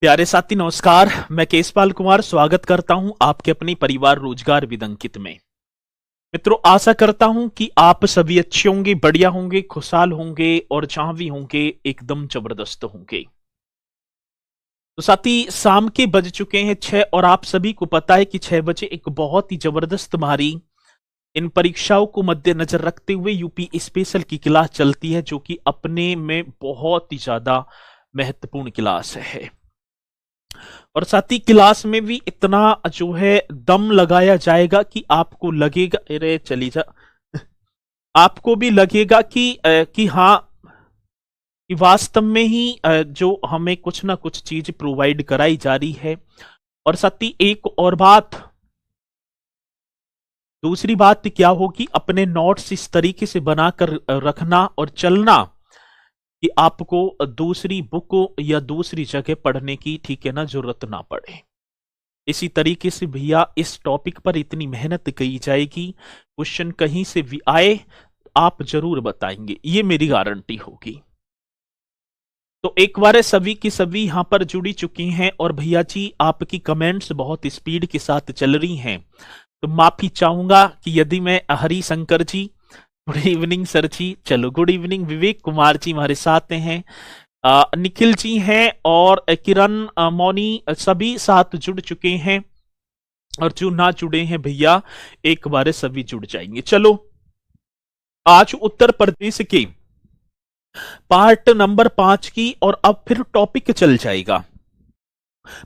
प्यारे साथी नमस्कार। मैं केशपाल कुमार स्वागत करता हूं आपके अपनी परिवार रोजगार विदंकित में। मित्रों, आशा करता हूं कि आप सभी अच्छे होंगे, बढ़िया होंगे, खुशहाल होंगे और जहां भी होंगे एकदम जबरदस्त होंगे। तो साथी, शाम के बज चुके हैं 6 और आप सभी को पता है कि 6 बजे एक बहुत ही जबरदस्त हमारी इन परीक्षाओं को मद्देनजर रखते हुए यूपी स्पेशल की क्लास चलती है, जो कि अपने में बहुत ही ज्यादा महत्वपूर्ण क्लास है। और साथ ही क्लास में भी इतना जो है दम लगाया जाएगा कि आपको लगेगा, अरे चली जा, आपको भी लगेगा कि हाँ, कि वास्तव में ही जो हमें कुछ ना कुछ चीज प्रोवाइड कराई जा रही है। और साथ ही एक और बात, दूसरी बात क्या होगी, अपने नोट्स इस तरीके से बनाकर रखना और चलना कि आपको दूसरी बुक या दूसरी जगह पढ़ने की, ठीक है ना, जरूरत ना पड़े। इसी तरीके से भैया इस टॉपिक पर इतनी मेहनत की जाएगी, क्वेश्चन कहीं से भी आए आप जरूर बताएंगे, ये मेरी गारंटी होगी। तो एक बार सभी की सभी यहां पर जुड़ी चुकी हैं और भैया जी आपकी कमेंट्स बहुत स्पीड के साथ चल रही हैं, तो माफी चाहूंगा कि यदि मैं हरी Shankar ji, good evening sir जी, चलो गुड इवनिंग, विवेक कुमार जी हमारे साथ हैं, निखिल जी हैं और किरण मौनी सभी साथ जुड़ चुके हैं। और जो ना जुड़े हैं भैया एक बार सभी जुड़ जाएंगे। चलो, आज उत्तर प्रदेश के पार्ट नंबर 5 की, और अब फिर टॉपिक चल जाएगा।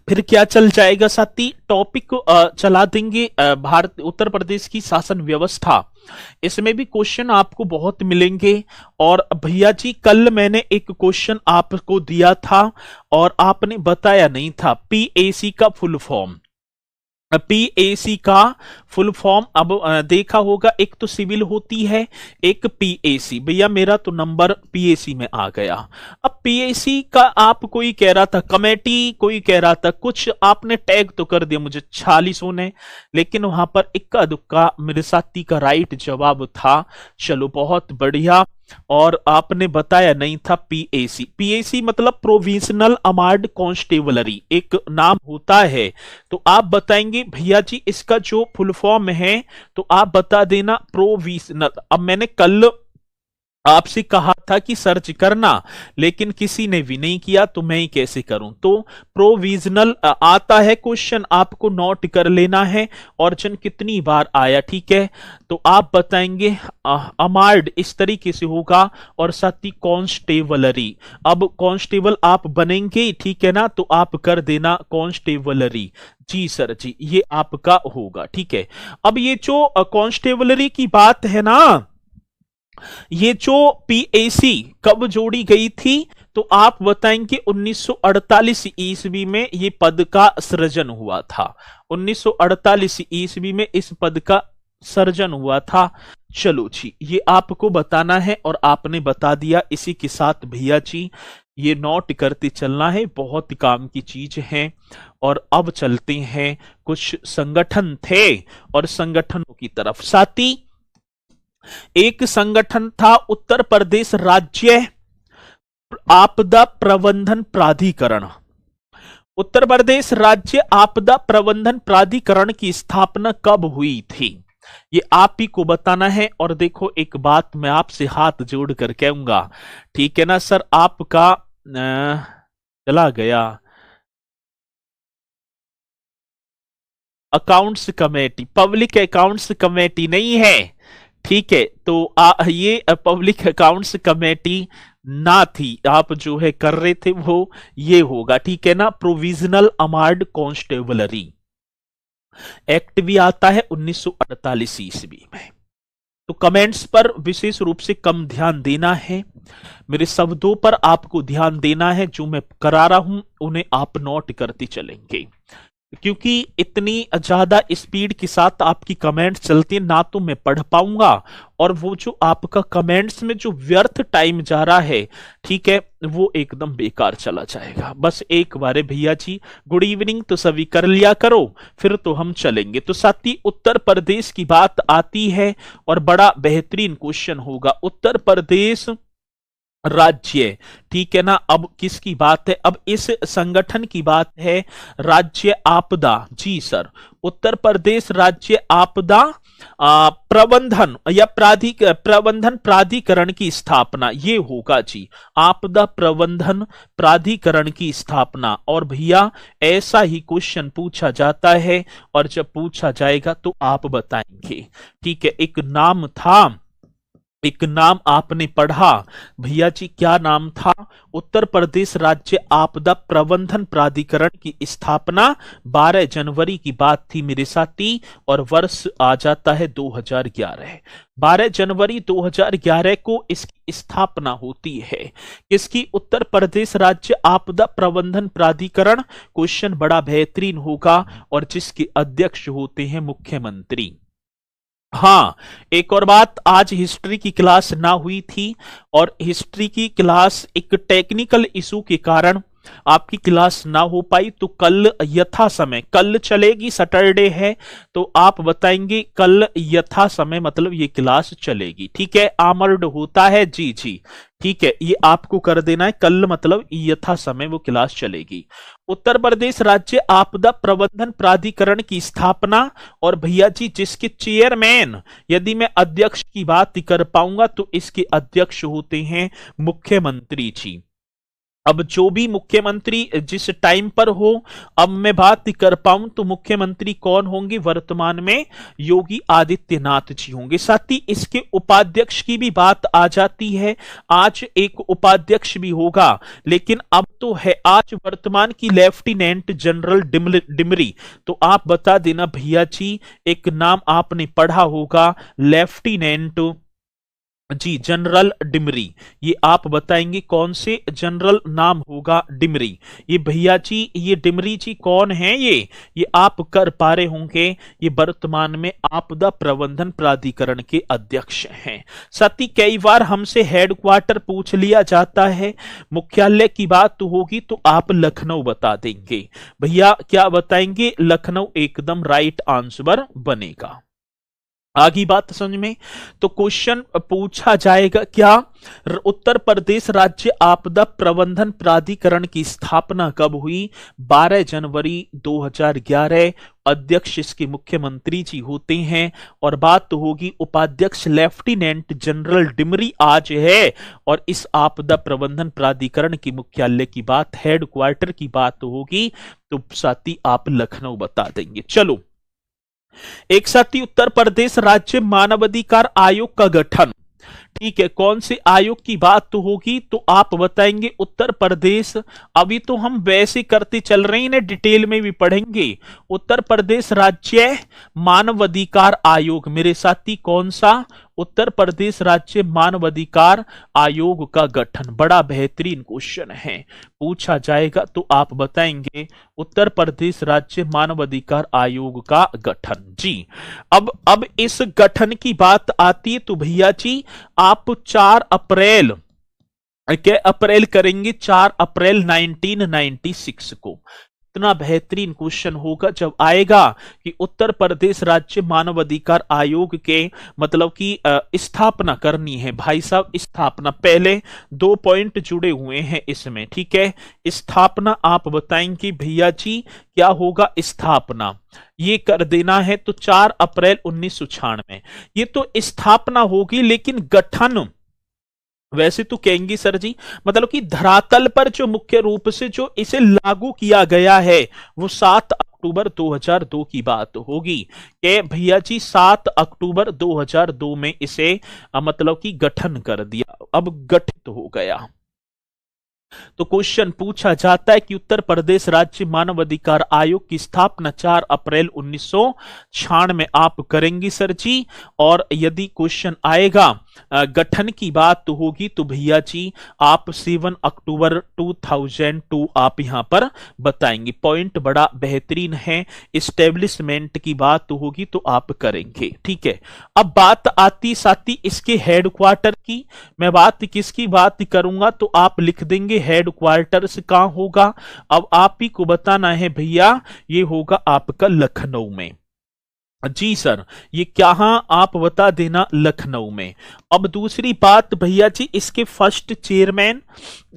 फिर क्या चल जाएगा साथी, टॉपिक चला देंगे भारत उत्तर प्रदेश की शासन व्यवस्था। इसमें भी क्वेश्चन आपको बहुत मिलेंगे। और भैया जी कल मैंने एक क्वेश्चन आपको दिया था और आपने बताया नहीं था, पीएसी का फुल फॉर्म। पीएसी का फुल फॉर्म अब देखा होगा, एक तो सिविल होती है, एक पीएसी। भैया मेरा तो नंबर पीएसी में आ गया। अब पीएसी का आप कोई कह रहा था कमेटी, कोई कह रहा था कुछ, आपने टैग तो कर दिया मुझे 46 ने, लेकिन वहां पर इक्का दुक्का मेरे साथी का राइट जवाब था। चलो बहुत बढ़िया। और आपने बताया नहीं था पीएसी। पीएसी मतलब प्रोविजनल आर्म्ड कांस्टेबलरी एक नाम होता है। तो आप बताएंगे भैया जी इसका जो फुल फॉर्म है, तो आप बता देना प्रोविजनल। अब मैंने कल आपसे कहा था कि सर्च करना, लेकिन किसी ने भी नहीं किया, तो मैं ही कैसे करूं। तो प्रोविजनल आता है क्वेश्चन, आपको नोट कर लेना है। ऑर्जन कितनी बार आया, ठीक है। तो आप बताएंगे अमार्ड इस तरीके से होगा, और साथ ही कॉन्स्टेबलरी। अब कांस्टेबल आप बनेंगे, ठीक है ना, तो आप कर देना कांस्टेबलरी। जी सर जी, ये आपका होगा, ठीक है। अब ये जो कांस्टेबलरी की बात है ना, ये जो पीएसी कब जोड़ी गई थी, तो आप बताएंगे 1948 ईस्वी में ये पद का सृजन हुआ था। 1948 ईस्वी में इस पद का सर्जन हुआ था। चलो जी, ये आपको बताना है और आपने बता दिया। इसी के साथ भैया जी ये नोट करते चलना है, बहुत काम की चीज है। और अब चलते हैं, कुछ संगठन थे और संगठनों की तरफ। साथी, एक संगठन था उत्तर प्रदेश राज्य आपदा प्रबंधन प्राधिकरण। उत्तर प्रदेश राज्य आपदा प्रबंधन प्राधिकरण की स्थापना कब हुई थी, ये आप ही को बताना है। और देखो एक बात मैं आपसे हाथ जोड़कर कहूंगा, ठीक है ना सर, आपका चला गया accounts committee, public accounts committee नहीं है, ठीक है। तो ये पब्लिक अकाउंट्स कमेटी ना थी, आप जो है कर रहे थे वो ये होगा, ठीक है ना। प्रोविजनल आर्म्ड कांस्टेबलरी एक्ट भी आता है 1948 ईस्वी में। तो कमेंट्स पर विशेष रूप से कम ध्यान देना है, मेरे शब्दों पर आपको ध्यान देना है। जो मैं करा रहा हूं उन्हें आप नोट करते चलेंगे, क्योंकि इतनी ज्यादा स्पीड के साथ आपकी कमेंट्स चलती है ना, तो मैं पढ़ पाऊंगा। और वो जो आपका कमेंट्स में जो व्यर्थ टाइम जा रहा है, ठीक है, वो एकदम बेकार चला जाएगा। बस एक बार भैया जी गुड इवनिंग तो सभी कर लिया करो, फिर तो हम चलेंगे। तो साथी, उत्तर प्रदेश की बात आती है और बड़ा बेहतरीन क्वेश्चन होगा। उत्तर प्रदेश राज्य, ठीक है ना। अब किसकी बात है, अब इस संगठन की बात है, राज्य आपदा। जी सर, उत्तर प्रदेश राज्य आपदा प्रबंधन या प्रबंधन प्राधिकरण की स्थापना, ये होगा जी, आपदा प्रबंधन प्राधिकरण की स्थापना। और भैया ऐसा ही क्वेश्चन पूछा जाता है, और जब पूछा जाएगा तो आप बताएंगे, ठीक है। एक नाम आपने पढ़ा भैया जी, क्या नाम था, उत्तर प्रदेश राज्य आपदा प्रबंधन प्राधिकरण की स्थापना 12 जनवरी की बात थी मेरे साथी, और वर्ष आ जाता है 2011। 12 जनवरी 2011 को इसकी स्थापना होती है, किसकी, उत्तर प्रदेश राज्य आपदा प्रबंधन प्राधिकरण। क्वेश्चन बड़ा बेहतरीन होगा, और जिसके अध्यक्ष होते हैं मुख्यमंत्री। हाँ, एक और बात, आज हिस्ट्री की क्लास ना हुई थी, और हिस्ट्री की क्लास एक टेक्निकल इशू के कारण आपकी क्लास ना हो पाई, तो कल यथा समय, कल चलेगी, सैटरडे है, तो आप बताएंगे कल यथा समय मतलब ये क्लास चलेगी, ठीक है। आमर्ड होता है, जी जी, ठीक है, ये आपको कर देना है, कल मतलब यथा समय वो क्लास चलेगी। उत्तर प्रदेश राज्य आपदा प्रबंधन प्राधिकरण की स्थापना, और भैया जी जिसके चेयरमैन, यदि मैं अध्यक्ष की बात कर पाऊंगा तो इसके अध्यक्ष होते हैं मुख्यमंत्री जी। अब जो भी मुख्यमंत्री जिस टाइम पर हो, अब मैं बात कर पाऊं तो मुख्यमंत्री कौन होंगे, वर्तमान में योगी आदित्यनाथ जी होंगे। साथ ही इसके उपाध्यक्ष की भी बात आ जाती है, आज एक उपाध्यक्ष भी होगा, लेकिन अब तो है आज वर्तमान की लेफ्टिनेंट जनरल डिमरी। तो आप बता देना भैया जी, एक नाम आपने पढ़ा होगा, लेफ्टिनेंट जी जनरल डिमरी, ये आप बताएंगे कौन से जनरल नाम होगा, डिमरी। ये भैया जी, ये डिमरी जी कौन है, ये आप कर पा रहे होंगे, ये वर्तमान में आपदा प्रबंधन प्राधिकरण के अध्यक्ष हैं। साथ ही कई बार हमसे हेडक्वार्टर पूछ लिया जाता है, मुख्यालय की बात तो होगी तो आप लखनऊ बता देंगे। भैया क्या बताएंगे, लखनऊ एकदम राइट आंसर बनेगा। आगे बात समझ में, तो क्वेश्चन पूछा जाएगा क्या, उत्तर प्रदेश राज्य आपदा प्रबंधन प्राधिकरण की स्थापना कब हुई, 12 जनवरी 2011। अध्यक्ष इसके मुख्यमंत्री जी होते हैं, और बात तो होगी उपाध्यक्ष लेफ्टिनेंट जनरल डिमरी आज है, और इस आपदा प्रबंधन प्राधिकरण की मुख्यालय की बात, हेडक्वार्टर की बात होगी, तो साथी आप लखनऊ बता देंगे। चलो, एक साथी उत्तर प्रदेश राज्य मानवाधिकार आयोग का गठन, ठीक है, कौन से आयोग की बात तो होगी, तो आप बताएंगे उत्तर प्रदेश, अभी तो हम वैसे करते चल रहे हैं, डिटेल में भी पढ़ेंगे। उत्तर प्रदेश राज्य मानवाधिकार आयोग, मेरे साथी कौन सा, उत्तर प्रदेश राज्य मानवाधिकार आयोग का गठन। बड़ा बेहतरीन क्वेश्चन है, पूछा जाएगा तो आप बताएंगे उत्तर प्रदेश राज्य मानवाधिकार आयोग का गठन जी। अब इस गठन की बात आती है तो भैया जी आप 4 अप्रैल, क्या अप्रैल करेंगे, 4 अप्रैल 1996 को। इतना बेहतरीन क्वेश्चन होगा जब आएगा कि उत्तर प्रदेश राज्य मानवाधिकार आयोग के मतलब की स्थापना करनी है भाई साहब। स्थापना, पहले 2 पॉइंट जुड़े हुए हैं इसमें, ठीक है। स्थापना आप बताएंगे भैया जी क्या होगा, स्थापना ये कर देना है, तो 4 अप्रैल 1996 ये तो स्थापना होगी, लेकिन गठन वैसे तो कहेंगे सर जी, मतलब कि धरातल पर जो मुख्य रूप से जो इसे लागू किया गया है वो 7 अक्टूबर 2002 की बात होगी कि भैया जी 7 अक्टूबर 2002 में इसे मतलब कि गठन कर दिया, अब गठित हो गया। तो क्वेश्चन पूछा जाता है कि उत्तर प्रदेश राज्य मानवाधिकार आयोग की स्थापना 4 अप्रैल 1996 में आप करेंगे सर जी। और यदि क्वेश्चन आएगा गठन की बात तो होगी तो भैया जी आप 7 अक्टूबर 2002 आप यहां पर बताएंगे। पॉइंट बड़ा बेहतरीन है, इस्टेब्लिशमेंट की बात तो होगी तो आप करेंगे, ठीक है। अब बात आती साथी इसके हेडक्वार्टर की, मैं बात किसकी बात करूंगा तो आप लिख देंगे हेडक्वार्टर्स कहां होगा। अब आप ही को बताना है भैया, ये होगा आपका लखनऊ में। जी सर, ये कहाँ आप बता देना, लखनऊ में। अब दूसरी बात भैया जी, इसके फर्स्ट चेयरमैन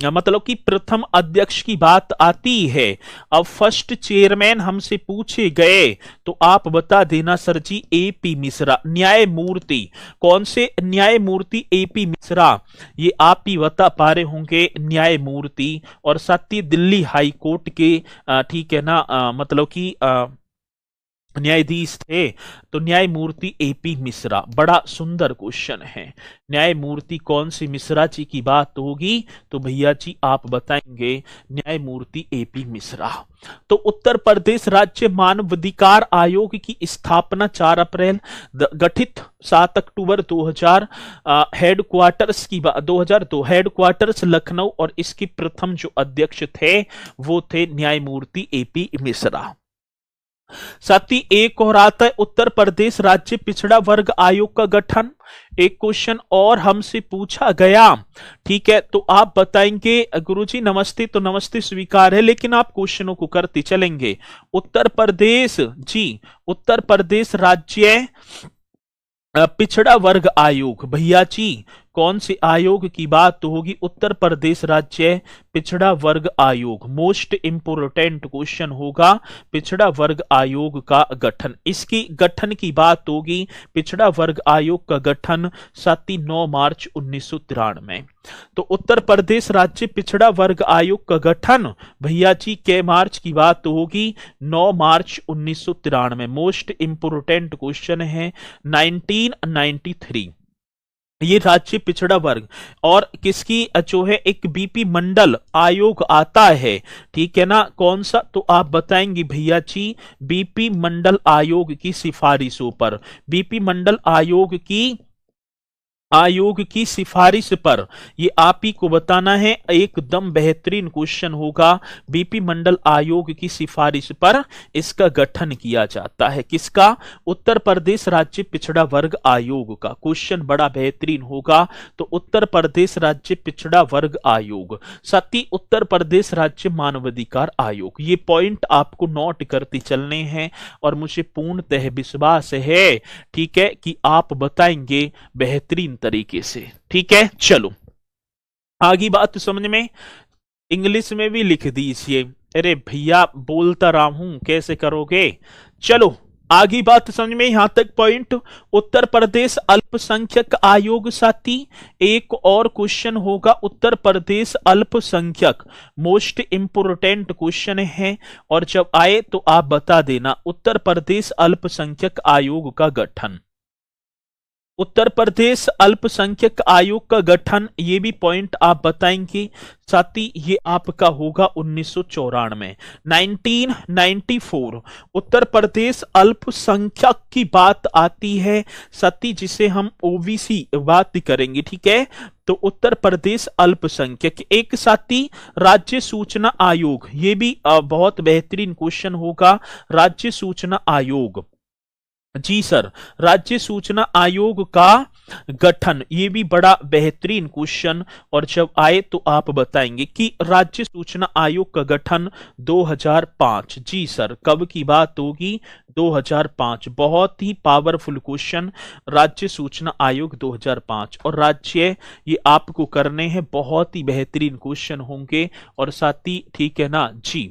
मतलब कि प्रथम अध्यक्ष की बात आती है। अब फर्स्ट चेयरमैन हमसे पूछे गए तो आप बता देना सर जी, एपी मिश्रा। न्यायमूर्ति कौन से न्यायमूर्ति? एपी मिश्रा। ये आप ही बता पा रहे होंगे न्यायमूर्ति। और साथ ही दिल्ली हाई कोर्ट के ठीक है ना, मतलब कि न्यायाधीश थे। तो न्यायमूर्ति एपी मिश्रा। बड़ा सुंदर क्वेश्चन है। न्यायमूर्ति कौन सी मिश्रा जी की बात होगी तो भैया जी आप बताएंगे न्यायमूर्ति एपी मिश्रा। तो उत्तर प्रदेश राज्य मानवाधिकार आयोग की स्थापना 4 अप्रैल, गठित 7 अक्टूबर 2000, हेडक्वार्टर्स की 2002, हेडक्वार्टर्स लखनऊ। और इसके प्रथम जो अध्यक्ष थे वो थे न्यायमूर्ति एपी मिश्रा। साथ ही एक और आता है उत्तर प्रदेश राज्य पिछड़ा वर्ग आयोग का गठन। एक क्वेश्चन और हमसे पूछा गया, ठीक है, तो आप बताएंगे गुरुजी नमस्ते, तो नमस्ते स्वीकार है, लेकिन आप क्वेश्चनों को करते चलेंगे। उत्तर प्रदेश जी, उत्तर प्रदेश राज्य पिछड़ा वर्ग आयोग, भैया जी कौन से आयोग की बात तो होगी? उत्तर प्रदेश राज्य पिछड़ा वर्ग आयोग। मोस्ट इंपोर्टेंट क्वेश्चन होगा पिछड़ा वर्ग आयोग का गठन। इसकी गठन की बात होगी, पिछड़ा वर्ग आयोग का गठन 9 मार्च 1993। तो उत्तर प्रदेश राज्य पिछड़ा वर्ग आयोग का गठन भैया जी के मार्च की बात तो होगी? 9 मार्च 1993। मोस्ट इंपोर्टेंट क्वेश्चन है 1993। ये राज्य पिछड़ा वर्ग और किसकी जो है एक बीपी मंडल आयोग आता है, ठीक है ना, कौन सा? तो आप बताएंगे भैया जी बीपी मंडल आयोग की सिफारिशों पर। बीपी मंडल आयोग की सिफारिश पर ये आप ही को बताना है। एकदम बेहतरीन क्वेश्चन होगा। बीपी मंडल आयोग की सिफारिश पर इसका गठन किया जाता है। किसका? उत्तर प्रदेश राज्य पिछड़ा वर्ग आयोग का। क्वेश्चन बड़ा बेहतरीन होगा। तो उत्तर प्रदेश राज्य पिछड़ा वर्ग आयोग, साथ ही उत्तर प्रदेश राज्य मानवाधिकार आयोग। ये पॉइंट आपको नोट करते चलने हैं और मुझे पूर्णतः विश्वास है, ठीक है, कि आप बताएंगे बेहतरीन तरीके से। ठीक है, चलो आगे बात समझ में। इंग्लिश में भी लिख दीजिए। अरे भैया बोलता रहा हूं, कैसे करोगे? चलो आगे बात समझ में, यहां तक पॉइंट। उत्तर प्रदेश अल्पसंख्यक आयोग साथी। एक और क्वेश्चन होगा उत्तर प्रदेश अल्पसंख्यक। मोस्ट इंपोर्टेंट क्वेश्चन है और जब आए तो आप बता देना। उत्तर प्रदेश अल्पसंख्यक आयोग का गठन, उत्तर प्रदेश अल्पसंख्यक आयोग का गठन, ये भी पॉइंट आप बताएंगे। साथ ही ये आपका होगा 1994, 1994। उत्तर प्रदेश अल्पसंख्यक की बात आती है साथी, जिसे हम ओबीसी बात करेंगे, ठीक है। तो उत्तर प्रदेश अल्पसंख्यक। एक साथी राज्य सूचना आयोग, ये भी बहुत बेहतरीन क्वेश्चन होगा। राज्य सूचना आयोग, जी सर, राज्य सूचना आयोग का गठन, ये भी बड़ा बेहतरीन क्वेश्चन। और जब आए तो आप बताएंगे कि राज्य सूचना आयोग का गठन 2005। जी सर, कब की बात होगी? 2005। बहुत ही पावरफुल क्वेश्चन। राज्य सूचना आयोग 2005। और राज्य ये आपको करने हैं, बहुत ही बेहतरीन क्वेश्चन होंगे। और साथ ही ठीक है ना जी।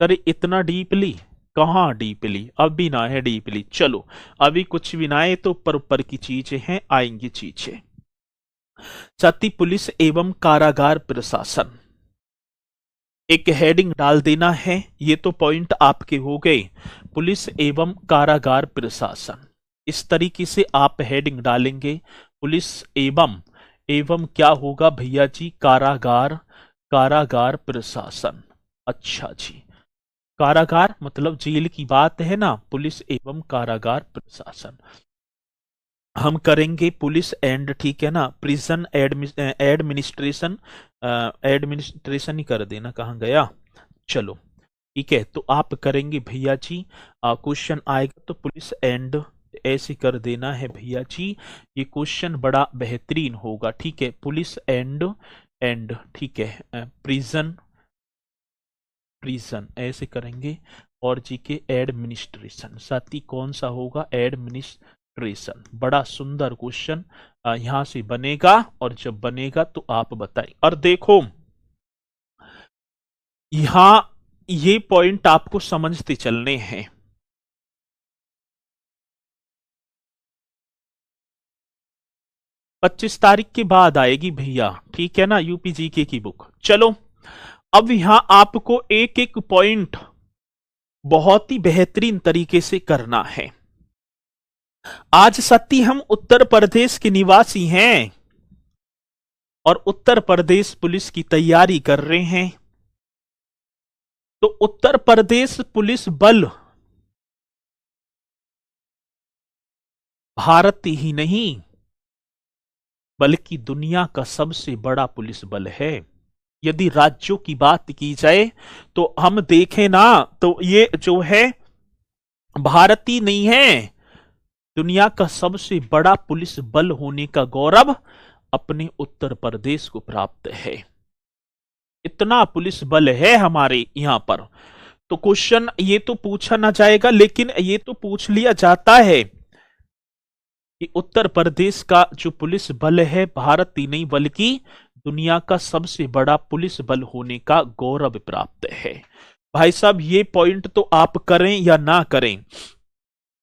सर इतना डीपली कहाँ? डीपली अभी ना है डीपली। चलो अभी कुछ भी ना है, तो ऊपर ऊपर की चीजें हैं, आएंगी चीजें। साथी पुलिस एवं कारागार प्रशासन, एक हेडिंग डाल देना है। ये तो पॉइंट आपके हो गए। पुलिस एवं कारागार प्रशासन, इस तरीके से आप हेडिंग डालेंगे। पुलिस एवं क्या होगा भैया जी? कारागार, कारागार प्रशासन। अच्छा जी, कारागार मतलब जेल की बात है ना। पुलिस एवं कारागार प्रशासन हम करेंगे। पुलिस एंड ठीक है ना, प्रिजन एडमिनिस्ट्रेशन, एडमिनिस्ट्रेशन ही कर देना, कहाँ गया? चलो ठीक है, तो आप करेंगे भैया जी। क्वेश्चन आएगा तो पुलिस एंड ऐसे कर देना है भैया जी। ये क्वेश्चन बड़ा बेहतरीन होगा, ठीक है। पुलिस एंड ठीक है, प्रिजन, प्रिजन ऐसे करेंगे। और जी के एडमिनिस्ट्रेशन। साथी कौन सा होगा? एडमिनिस्ट्रेशन। बड़ा सुंदर क्वेश्चन यहां से बनेगा, और जब बनेगा तो आप बताएं। और देखो यहां ये पॉइंट आपको समझते चलने हैं। पच्चीस तारीख के बाद आएगी भैया, ठीक है ना, यूपीजीके की बुक। चलो अब यहां आपको एक एक पॉइंट बहुत ही बेहतरीन तरीके से करना है। आज सती हम उत्तर प्रदेश के निवासी हैं और उत्तर प्रदेश पुलिस की तैयारी कर रहे हैं। तो उत्तर प्रदेश पुलिस बल भारत ही नहीं बल्कि दुनिया का सबसे बड़ा पुलिस बल है। यदि राज्यों की बात की जाए तो हम देखें ना, तो ये जो है भारत ही नहीं है, दुनिया का सबसे बड़ा पुलिस बल होने का गौरव अपने उत्तर प्रदेश को प्राप्त है। इतना पुलिस बल है हमारे यहां पर। तो क्वेश्चन ये तो पूछा ना जाएगा, लेकिन ये तो पूछ लिया जाता है कि उत्तर प्रदेश का जो पुलिस बल है भारत ही नहीं बल्कि दुनिया का सबसे बड़ा पुलिस बल होने का गौरव प्राप्त है। भाई साहब ये पॉइंट तो आप करें या ना करें,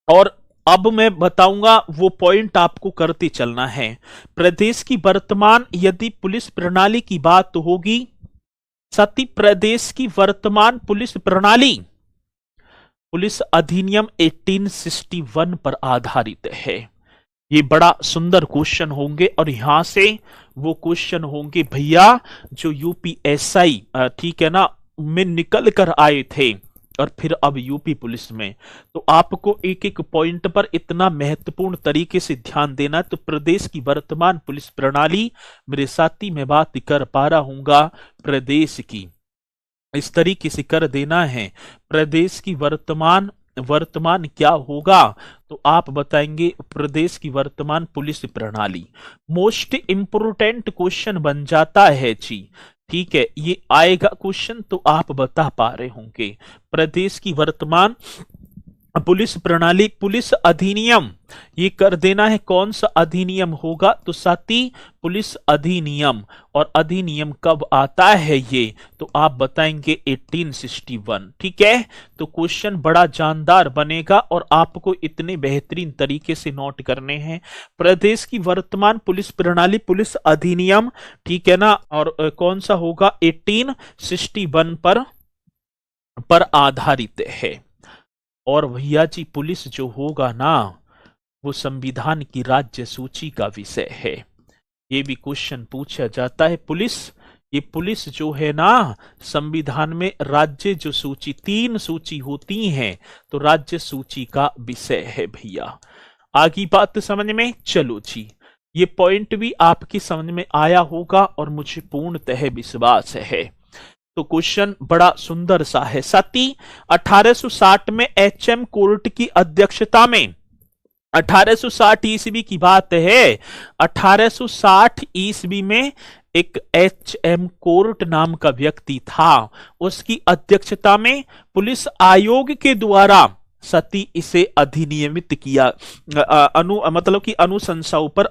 और अब मैं बताऊंगा वो पॉइंट आपको करते चलना है। प्रदेश की वर्तमान यदि पुलिस प्रणाली की बात होगी, सती प्रदेश की वर्तमान पुलिस प्रणाली पुलिस अधिनियम 1861 पर आधारित है। ये बड़ा सुंदर क्वेश्चन होंगे, और यहां से वो क्वेश्चन होंगे भैया जो यूपीएसआई ठीक है ना में निकल कर आए थे और फिर अब यूपी पुलिस में। तो आपको एक एक पॉइंट पर इतना महत्वपूर्ण तरीके से ध्यान देना। तो प्रदेश की वर्तमान पुलिस प्रणाली, मेरे साथी मैं बात कर पा रहा हूंगा प्रदेश की, इस तरीके से कर देना है। प्रदेश की वर्तमान क्या होगा? तो आप बताएंगे प्रदेश की वर्तमान पुलिस प्रणाली। मोस्ट इंपोर्टेंट क्वेश्चन बन जाता है जी, ठीक है, ये आएगा क्वेश्चन तो आप बता पा रहे होंगे। प्रदेश की वर्तमान पुलिस प्रणाली, पुलिस अधिनियम, ये कर देना है। कौन सा अधिनियम होगा? तो साथी पुलिस अधिनियम। और अधिनियम कब आता है ये? तो आप बताएंगे 1861, ठीक है। तो क्वेश्चन बड़ा जानदार बनेगा और आपको इतने बेहतरीन तरीके से नोट करने हैं। प्रदेश की वर्तमान पुलिस प्रणाली, पुलिस अधिनियम, ठीक है ना, और कौन सा होगा? 1861 पर आधारित है। और भैया जी पुलिस जो होगा ना वो संविधान की राज्य सूची का विषय है। ये भी क्वेश्चन पूछा जाता है। पुलिस, ये पुलिस जो है ना संविधान में राज्य जो सूची, 3 सूची होती हैं, तो राज्य सूची का विषय है भैया। आगे बात समझ में? चलो जी, ये पॉइंट भी आपकी समझ में आया होगा और मुझे पूर्णतः विश्वास है। तो क्वेश्चन बड़ा सुंदर सा है। साथी 1860 में एचएम कोर्ट की अध्यक्षता में, 1860 ईस्वी की बात है, 1860 ईस्वी में एक एचएम कोर्ट नाम का व्यक्ति था, उसकी अध्यक्षता में पुलिस आयोग के द्वारा सती इसे अधिनियमित किया, मतलब कि अनुशंसाओं पर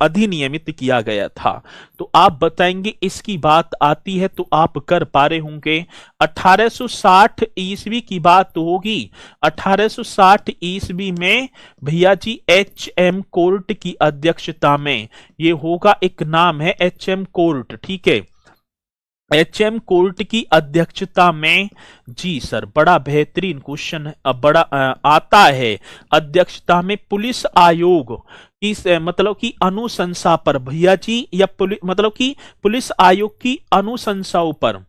अधिनियमित किया गया था। तो आप बताएंगे इसकी बात आती है तो आप कर पा रहे होंगे। 1860 ईस्वी की बात होगी। 1860 ईस्वी में भैया जी एचएम कोर्ट की अध्यक्षता में, ये होगा, एक नाम है एचएम कोर्ट, ठीक है, एचएम कोर्ट की अध्यक्षता में। जी सर, बड़ा बेहतरीन क्वेश्चन बड़ा आता है। अध्यक्षता में पुलिस आयोग की मतलब की अनुशंसा पर भैया जी, या मतलब कि पुलिस आयोग की अनुशंसाओं पर,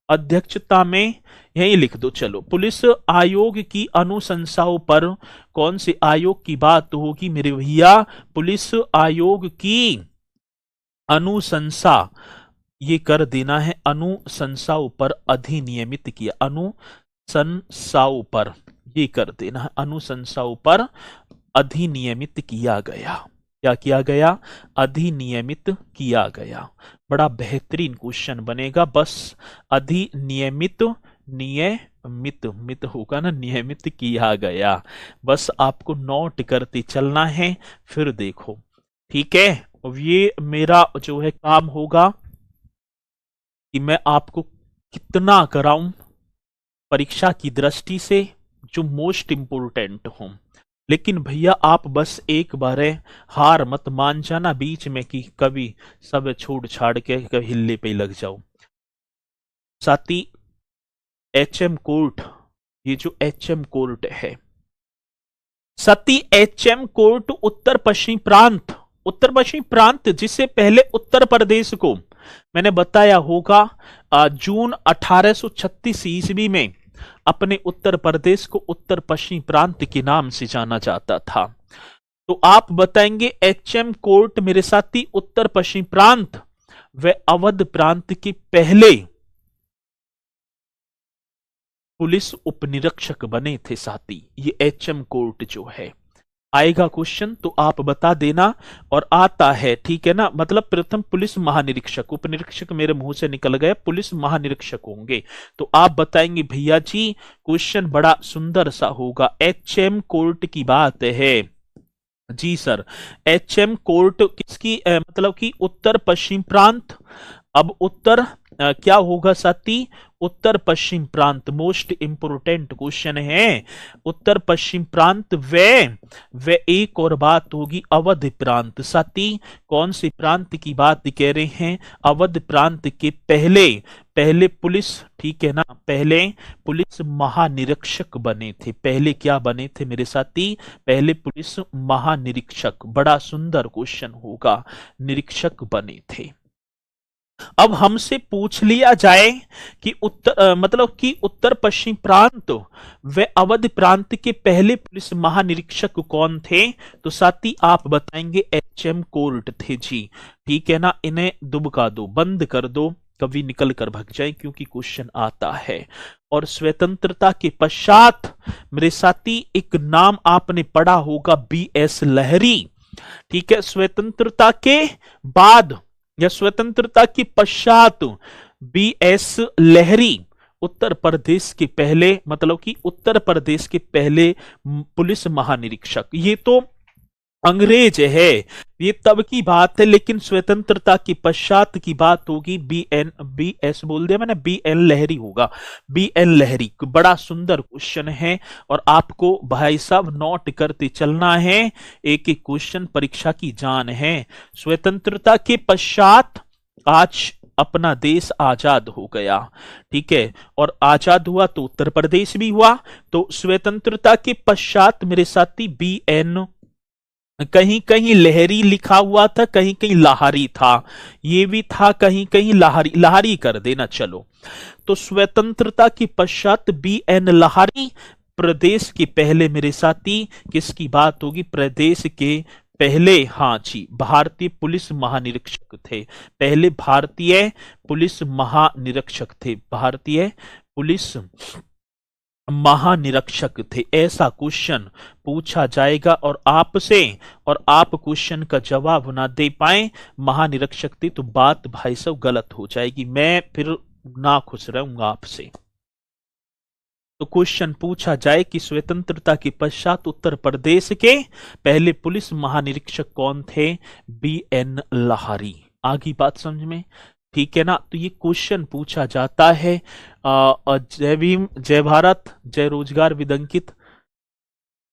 अध्यक्षता में यही लिख दो। चलो, पुलिस आयोग की अनुशंसाओं पर कौन से आयोग की बात होगी मेरे भैया? पुलिस आयोग की अनुशंसा, ये कर देना है। अनुशंसाओं पर अधिनियमित किया, अनुशंसाओं पर, ये कर देना है, अनुशंसाओं पर अधिनियमित किया गया। क्या किया गया? अधिनियमित किया गया। बड़ा बेहतरीन क्वेश्चन बनेगा। बस अधिनियमित, नियमित नियमित, मित होगा ना, नियमित किया गया। बस आपको नोट करते चलना है, फिर देखो। ठीक है, अब ये मेरा जो है काम होगा कि मैं आपको कितना कराऊं परीक्षा की दृष्टि से, जो मोस्ट इंपोर्टेंट हो। लेकिन भैया आप बस एक बार हार मत मान जाना बीच में कि कभी सब छोड़ छाड़ के कभी हिल्ले पे लग जाओ। साथी एचएम कोर्ट, ये जो एचएम कोर्ट है सती, एचएम कोर्ट उत्तर पश्चिम प्रांत, उत्तर पश्चिम प्रांत जिसे पहले उत्तर प्रदेश को मैंने बताया होगा जून 1836 ईस्वी में अपने उत्तर प्रदेश को उत्तर पश्चिम प्रांत के नाम से जाना जाता था। तो आप बताएंगे एचएम कोर्ट मेरे साथी उत्तर पश्चिम प्रांत व अवध प्रांत के पहले पुलिस उपनिरीक्षक बने थे साथी। ये एचएम कोर्ट जो है, आएगा क्वेश्चन तो आप बता देना, और आता है ठीक है ना, मतलब प्रथम पुलिस महानिरीक्षक, उपनिरीक्षक मेरे मुंह से निकल गया, पुलिस महानिरीक्षक होंगे। तो आप बताएंगे भैया जी क्वेश्चन बड़ा सुंदर सा होगा, एचएम कोर्ट की बात है। जी सर, एचएम कोर्ट किसकी मतलब कि उत्तर पश्चिम प्रांत। अब उत्तर क्या होगा साथी, उत्तर पश्चिम प्रांत, मोस्ट इंपोर्टेंट क्वेश्चन है, उत्तर पश्चिम प्रांत व एक और बात होगी अवध प्रांत। साथी कौन से प्रांत की बात कह रहे हैं, अवध प्रांत के पहले पुलिस, ठीक है ना, पहले पुलिस महानिरीक्षक बने थे। पहले क्या बने थे मेरे साथी, पहले पुलिस महानिरीक्षक, बड़ा सुंदर क्वेश्चन होगा, निरीक्षक बने थे। अब हमसे पूछ लिया जाए कि मतलब कि उत्तर पश्चिम प्रांत व अवध प्रांत के पहले पुलिस महानिरीक्षक कौन थे, तो साथी आप बताएंगे एचएम कोर्ट थे जी। ठीक है ना, इन्हें दुबका दो, बंद कर दो, कभी निकल कर भाग जाए, क्योंकि क्वेश्चन आता है। और स्वतंत्रता के पश्चात मेरे साथी एक नाम आपने पढ़ा होगा, बीएस लहरी। ठीक है, स्वतंत्रता के बाद या स्वतंत्रता के पश्चात बीएस लहरी उत्तर प्रदेश के पहले, मतलब कि उत्तर प्रदेश के पहले पुलिस महानिरीक्षक। ये तो अंग्रेज है, ये तब की बात है, लेकिन स्वतंत्रता के पश्चात की बात होगी, बीएस बोल दिया मैंने, बीएन लहरी होगा, बीएन लहरी। बड़ा सुंदर क्वेश्चन है, और आपको भाई साहब नोट करते चलना है, एक एक क्वेश्चन परीक्षा की जान है। स्वतंत्रता के पश्चात आज अपना देश आजाद हो गया, ठीक है, और आजाद हुआ तो उत्तर प्रदेश भी हुआ। तो स्वतंत्रता के पश्चात मेरे साथी बीएन, कहीं कहीं लहरी लिखा हुआ था, कहीं कहीं लाहरी था, ये भी था कहीं कहीं लाहरी, लाहरी कर देना चलो। तो स्वतंत्रता के पश्चात बीएन लाहरी प्रदेश के पहले मेरे साथी किसकी बात होगी, प्रदेश के पहले, हाँ जी, भारतीय पुलिस महानिरीक्षक थे, पहले भारतीय पुलिस महानिरीक्षक थे, भारतीय पुलिस महानिरीक्षक थे। ऐसा क्वेश्चन पूछा जाएगा और आपसे, और आप क्वेश्चन का जवाब ना दे पाए, महानिरीक्षक थे, तो बात भाई साहब गलत हो जाएगी, मैं फिर ना खुश रहूंगा आपसे। तो क्वेश्चन पूछा जाए कि स्वतंत्रता के पश्चात उत्तर प्रदेश के पहले पुलिस महानिरीक्षक कौन थे, बीएन लाहरी। आगे बात समझ में, ठीक है ना। तो ये क्वेश्चन पूछा जाता है। जय भीम, जय भारत, जय रोजगार विदंकित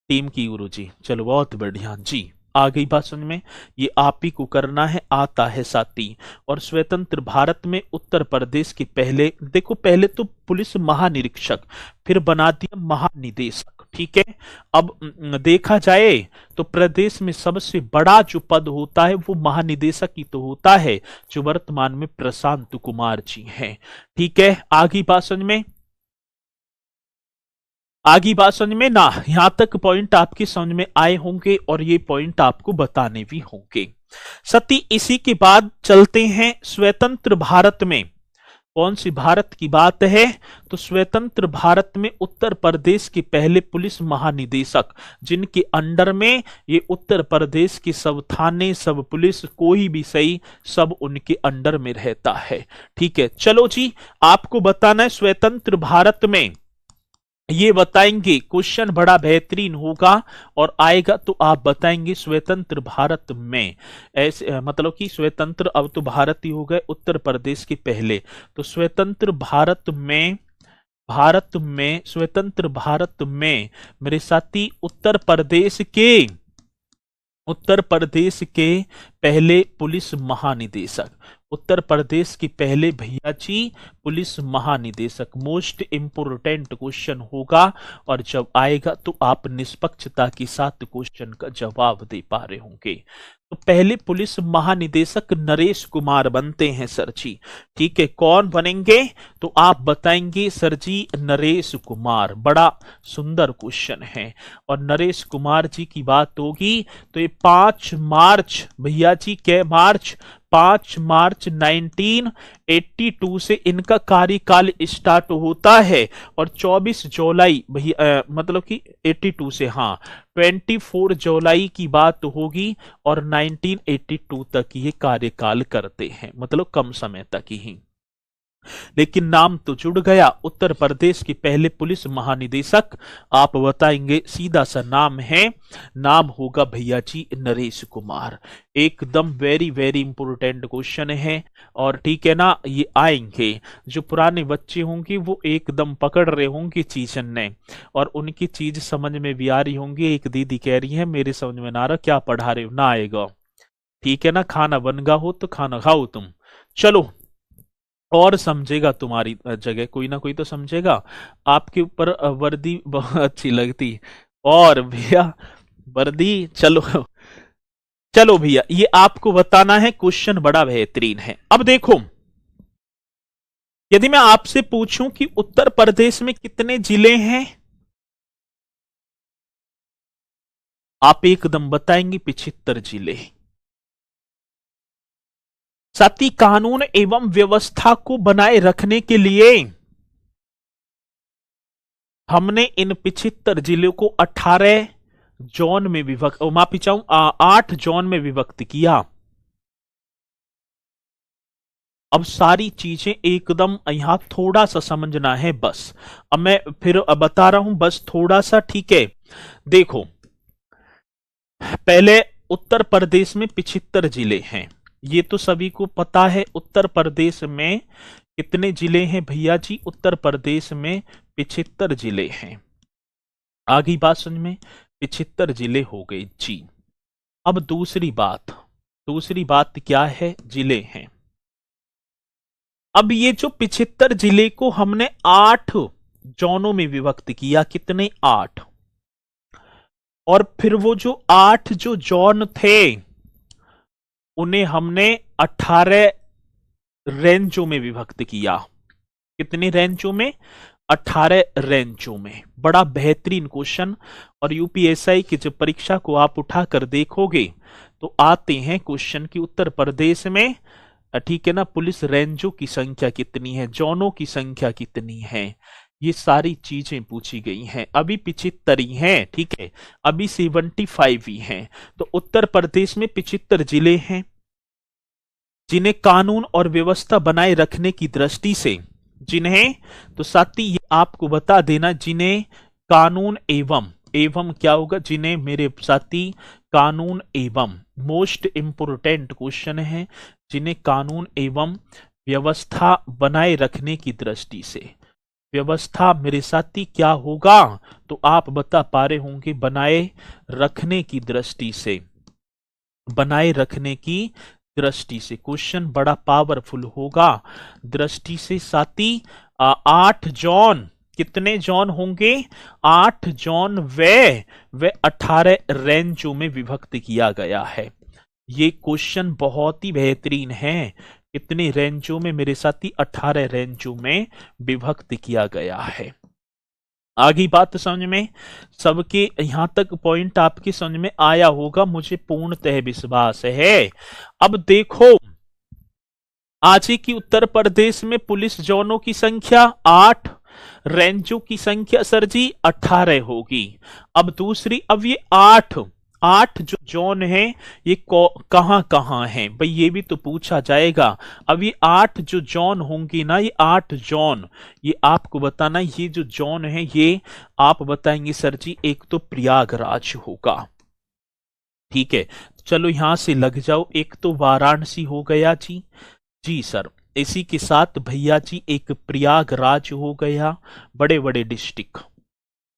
टीम की गुरु जी। चलो बहुत बढ़िया जी, आ गई बात समझ में, ये आप ही को करना है, आता है साथी। और स्वतंत्र भारत में उत्तर प्रदेश के पहले, देखो पहले तो पुलिस महानिरीक्षक, फिर बना दिया महानिदेशक, ठीक है। अब देखा जाए तो प्रदेश में सबसे बड़ा जो पद होता है वो महानिदेशक ही तो होता है, जो वर्तमान में प्रशांत कुमार जी हैं, ठीक है। आगे बात समझ में, आगे बात समझ में ना, यहां तक पॉइंट आपके समझ में आए होंगे और ये पॉइंट आपको बताने भी होंगे। सती इसी के बाद चलते हैं स्वतंत्र भारत में। कौन सी भारत की बात है, तो स्वतंत्र भारत में उत्तर प्रदेश के पहले पुलिस महानिदेशक, जिनके अंडर में ये उत्तर प्रदेश के सब थाने, सब पुलिस, कोई भी सही, सब उनके अंडर में रहता है, ठीक है। चलो जी, आपको बताना है स्वतंत्र भारत में ये बताएंगे, क्वेश्चन बड़ा बेहतरीन होगा और आएगा तो आप बताएंगे स्वतंत्र भारत में ऐसे मतलब कि स्वतंत्र, अब तो भारत ही हो गए, उत्तर प्रदेश के पहले, तो स्वतंत्र भारत में, स्वतंत्र भारत में मेरे साथी उत्तर प्रदेश के पहले पुलिस महानिदेशक, उत्तर प्रदेश के पहले भैया जी पुलिस महानिदेशक, मोस्ट इंपोर्टेंट क्वेश्चन होगा और जब आएगा तो आप निष्पक्षता के साथ क्वेश्चन का जवाब दे पा रहे होंगे। तो पहले पुलिस महानिदेशक नरेश कुमार बनते हैं सर जी, ठीक है, कौन बनेंगे तो आप बताएंगे सर जी नरेश कुमार, बड़ा सुंदर क्वेश्चन है। और नरेश कुमार जी की बात होगी तो ये 5 मार्च भैया जी, के मार्च 5 मार्च 1982 से इनका कार्यकाल स्टार्ट होता है और 24 जुलाई भैया मतलब कि 82 से, हाँ 24 जुलाई की बात होगी और 1982 तक ये कार्यकाल करते हैं, मतलब कम समय तक ही, लेकिन नाम तो जुड़ गया उत्तर प्रदेश के पहले पुलिस महानिदेशक। आप बताएंगे, सीधा सा नाम है, नाम होगा भैया जी नरेश कुमार। एकदम वेरी वेरी इंपोर्टेंट क्वेश्चन है और ठीक है ना, ये आएंगे जो पुराने बच्चे होंगे वो एकदम पकड़ रहे होंगे चीज ने और उनकी चीज समझ में भी आ रही होंगी। एक दीदी कह रही है मेरे समझ में ना आ रहा क्या पढ़ा रहे हो, ना आएगा, ठीक है ना, खाना बन गा हो तो खाना खाओ तुम, चलो और समझेगा तुम्हारी जगह कोई ना कोई तो समझेगा। आपके ऊपर वर्दी बहुत अच्छी लगती और भैया वर्दी, चलो चलो भैया ये आपको बताना है, क्वेश्चन बड़ा बेहतरीन है। अब देखो, यदि मैं आपसे पूछूं कि उत्तर प्रदेश में कितने जिले हैं, आप एकदम बताएंगे 75 जिले। साथ ही कानून एवं व्यवस्था को बनाए रखने के लिए हमने इन 75 जिलों को 18 जोन में विभक्त, माफी चाहूं 8 जोन में विभक्त किया। अब सारी चीजें एकदम यहां थोड़ा सा समझना है बस, अब मैं फिर बता रहा हूं बस थोड़ा सा, ठीक है। देखो पहले उत्तर प्रदेश में 75 जिले हैं, ये तो सभी को पता है। उत्तर प्रदेश में कितने जिले हैं भैया जी, उत्तर प्रदेश में 75 जिले हैं। आगे बात समझ में, 75 जिले हो गए जी। अब दूसरी बात क्या है, जिले हैं। अब ये जो 75 जिले को हमने 8 जोनों में विभक्त किया, कितने 8, और फिर वो जो 8 जो जोन थे उन्हें हमने 18 रेंजों में विभक्त किया। कितने रेंजों में, 18 रेंजों में। बड़ा बेहतरीन क्वेश्चन, और यूपीएसआई की जब परीक्षा को आप उठाकर देखोगे तो आते हैं क्वेश्चन की उत्तर प्रदेश में, ठीक है ना, पुलिस रेंजों की संख्या कितनी है, जोनों की संख्या कितनी है, ये सारी चीजें पूछी गई हैं। अभी 75 ही हैं, ठीक है, अभी 75 ही हैं। तो उत्तर प्रदेश में 75 जिले हैं जिन्हें कानून और व्यवस्था बनाए रखने की दृष्टि से, जिन्हें, तो साथी ये आपको बता देना, जिन्हें कानून एवं क्या होगा, जिन्हें मेरे साथी कानून एवं, मोस्ट इंपोर्टेंट क्वेश्चन है, जिन्हें कानून एवं व्यवस्था बनाए रखने की दृष्टि से, व्यवस्था मेरे साथी क्या होगा तो आप बता पा रहे होंगे, बनाए रखने की दृष्टि से, बनाए रखने की दृष्टि से। क्वेश्चन बड़ा पावरफुल होगा दृष्टि से साथी। 8 जोन, कितने जोन होंगे, 8 जोन वे 18 रेंजों में विभक्त किया गया है। ये क्वेश्चन बहुत ही बेहतरीन है। कितने रेंजों में मेरे साथी, 18 रेंजों में विभक्त किया गया है। आगे बात समझ में, सबके यहां तक पॉइंट आपके समझ में आया होगा, मुझे पूर्णतः विश्वास है। अब देखो, आज की उत्तर प्रदेश में पुलिस जोनों की संख्या 8, रेंजों की संख्या सर जी 18 होगी। अब दूसरी, अब ये 8 8 जो जोन है ये कहां कहां है भाई, ये भी तो पूछा जाएगा। अब ये 8 जो जोन होंगी ना, ये 8 जोन, ये आपको बताना, ये जो जोन है ये आप बताएंगे सर जी एक तो प्रयागराज होगा, ठीक है। चलो यहां से लग जाओ, एक तो वाराणसी हो गया जी, जी सर। इसी के साथ भैया जी एक प्रयागराज हो गया, बड़े बड़े डिस्ट्रिक्ट,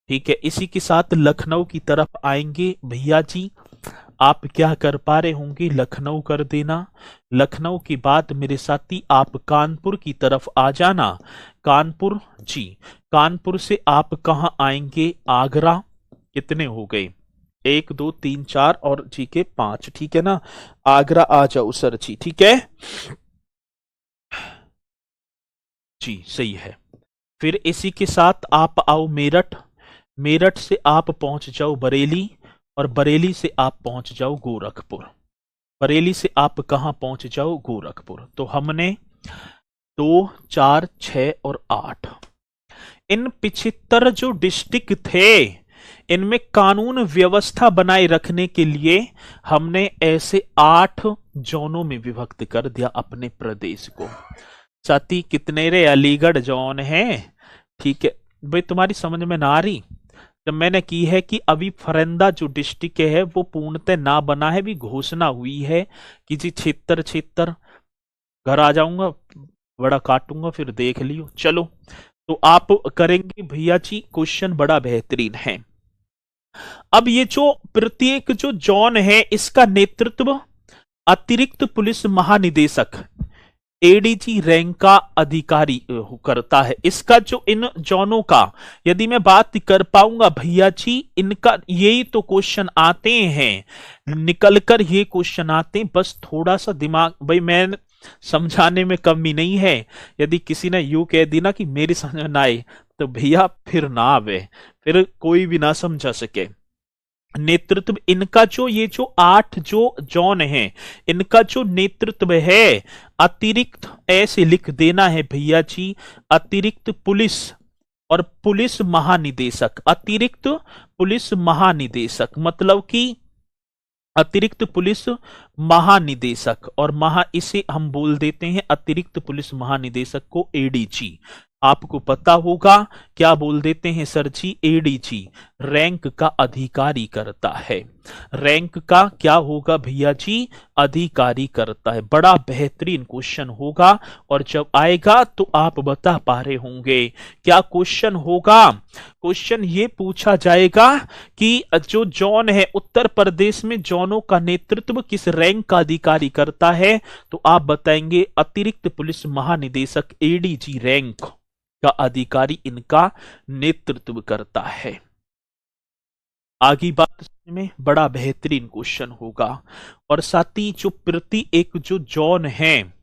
ठीक है। इसी के साथ लखनऊ की तरफ आएंगे भैया जी, आप क्या कर पा रहे होंगे, लखनऊ कर देना। लखनऊ के बाद मेरे साथी आप कानपुर की तरफ आ जाना, कानपुर जी। कानपुर से आप कहाँ आएंगे, आगरा। कितने हो गए, 1 2 3 4 और जी के 5, ठीक है ना। आगरा आ जाओ सर जी, ठीक है जी, सही है। फिर इसी के साथ आप आओ मेरठ, मेरठ से आप पहुंच जाओ बरेली, और बरेली से आप पहुंच जाओ गोरखपुर, बरेली से आप कहां पहुंच जाओ, गोरखपुर। तो हमने 2 4 6 और 8, इन 75 जो डिस्ट्रिक्ट थे, इनमें कानून व्यवस्था बनाए रखने के लिए हमने ऐसे 8 जोनों में विभक्त कर दिया अपने प्रदेश को। साथी कितने रे अलीगढ़ जोन है, ठीक है भाई, तुम्हारी समझ में ना आ रही। जब मैंने की है कि अभी फरेंदा जो डिस्ट्रिक्ट है वो पूर्णतः ना बना है, भी घोषणा हुई है कि जी क्षेत्र क्षेत्र, घर आ जाऊंगा बड़ा काटूंगा, फिर देख लियो। चलो तो आप करेंगे भैया जी, क्वेश्चन बड़ा बेहतरीन है। अब ये जो प्रत्येक जो जोन है इसका नेतृत्व अतिरिक्त पुलिस महानिदेशक एडीजी रैंक का अधिकारी करता है। इसका जो इन जोनों का यदि मैं बात कर पाऊंगा भैया जी, इनका यही तो क्वेश्चन आते हैं, निकलकर ये क्वेश्चन आते हैं, बस थोड़ा सा दिमाग भाई, मैं समझाने में कमी नहीं है। यदि किसी ने यूं कह दी ना कि मेरी समझ में ना आए, तो भैया फिर ना आवे, फिर कोई भी ना समझा सके। नेतृत्व इनका जो ये जो 8 जो जोन है, इनका जो नेतृत्व है अतिरिक्त, ऐसे लिख देना है भैया जी, अतिरिक्त पुलिस और पुलिस महानिदेशक, अतिरिक्त पुलिस महानिदेशक, मतलब कि अतिरिक्त पुलिस महानिदेशक, और इसे हम बोल देते हैं अतिरिक्त पुलिस महानिदेशक को एडीजी। आपको पता होगा क्या बोल देते हैं सर जी, एडीजी रैंक का अधिकारी करता है। रैंक का क्या होगा भैया जी, अधिकारी करता है। बड़ा बेहतरीन क्वेश्चन होगा, और जब आएगा तो आप बता पा रहे होंगे क्या क्वेश्चन होगा। क्वेश्चन ये पूछा जाएगा कि जो जोन है उत्तर प्रदेश में, जोनों का नेतृत्व किस रैंक का अधिकारी करता है, तो आप बताएंगे अतिरिक्त पुलिस महानिदेशक एडीजी रैंक का अधिकारी इनका नेतृत्व करता है। आगे बात में बड़ा बेहतरीन क्वेश्चन होगा। और साथ ही जो प्रति एक जो जोन है,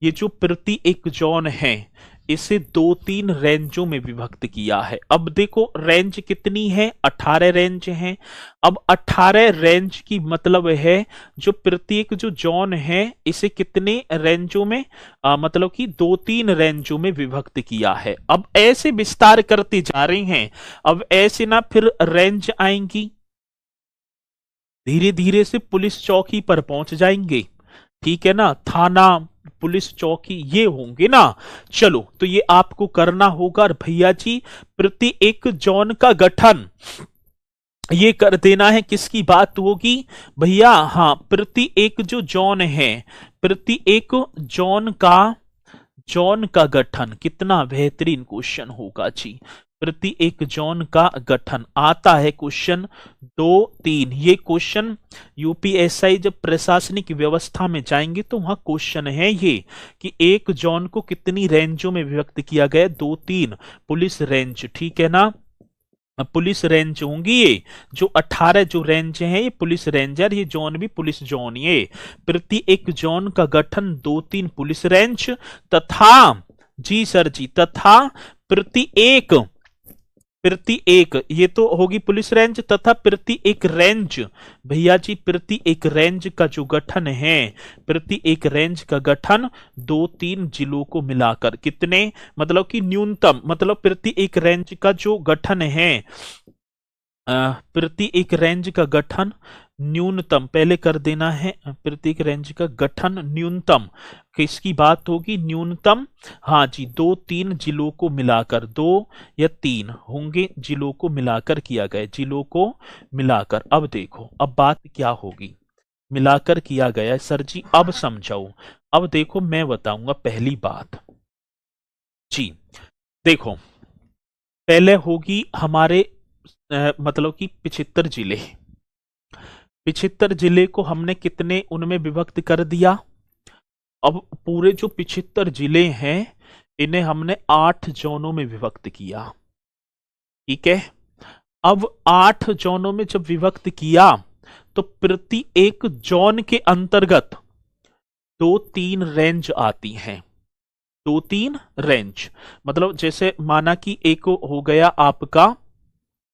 ये जो प्रति एक जोन है इसे 2-3 रेंजों में विभक्त किया है। अब देखो रेंज कितनी है, 18 रेंज हैं। अब 18 रेंज की मतलब है जो प्रत्येक जो जोन है इसे कितने रेंजों में मतलब कि 2-3 रेंजों में विभक्त किया है। अब ऐसे विस्तार करते जा रहे हैं, अब ऐसे ना फिर रेंज आएंगी, धीरे धीरे से पुलिस चौकी पर पहुंच जाएंगे, ठीक है ना, थाना पुलिस चौकी ये होंगे ना। चलो तो ये आपको करना होगा भैया जी, प्रति एक जोन का गठन ये कर देना है। किसकी बात होगी भैया, हाँ प्रति एक जो जोन है, प्रति एक जोन का गठन, कितना बेहतरीन क्वेश्चन होगा जी। प्रति एक जोन का गठन आता है क्वेश्चन 2-3। ये क्वेश्चन यूपीएसआई जब प्रशासनिक व्यवस्था में जाएंगे तो वहां क्वेश्चन है ये कि एक जोन को कितनी रेंजों में विभक्त किया गया, 2-3 पुलिस रेंज, ठीक है ना। पुलिस रेंज होंगी ये जो 18 जो रेंज हैं, ये पुलिस रेंजर, ये जोन भी पुलिस जोन। ये प्रति एक जोन का गठन 2-3 पुलिस रेंज तथा, जी सर जी, तथा प्रति एक ये तो होगी पुलिस रेंज, तथा प्रति एक रेंज भैया जी, प्रति एक रेंज का जो गठन है, प्रति एक रेंज का गठन 2-3 जिलों को मिलाकर, कितने मतलब कि न्यूनतम, मतलब प्रति एक रेंज का जो गठन है, प्रति एक रेंज का गठन न्यूनतम पहले कर देना है, प्रत्येक रेंज का गठन न्यूनतम किसकी बात होगी, न्यूनतम, हाँ जी, 2-3 जिलों को मिलाकर, 2 या 3 होंगे जिलों को मिलाकर किया गया, जिलों को मिलाकर। अब देखो अब बात क्या होगी, मिलाकर किया गया है सर जी, अब समझाओ। अब देखो मैं बताऊंगा पहली बात जी, देखो पहले होगी हमारे मतलब कि 75 जिले, 75 जिले को हमने कितने उनमें विभक्त कर दिया। अब पूरे जो 75 जिले हैं इन्हें हमने 8 जोनों में विभक्त किया, ठीक है। अब 8 जोनों में जब विभक्त किया तो प्रति एक जोन के अंतर्गत 2-3 रेंज आती हैं, 2-3 रेंज, मतलब जैसे माना कि एक हो गया आपका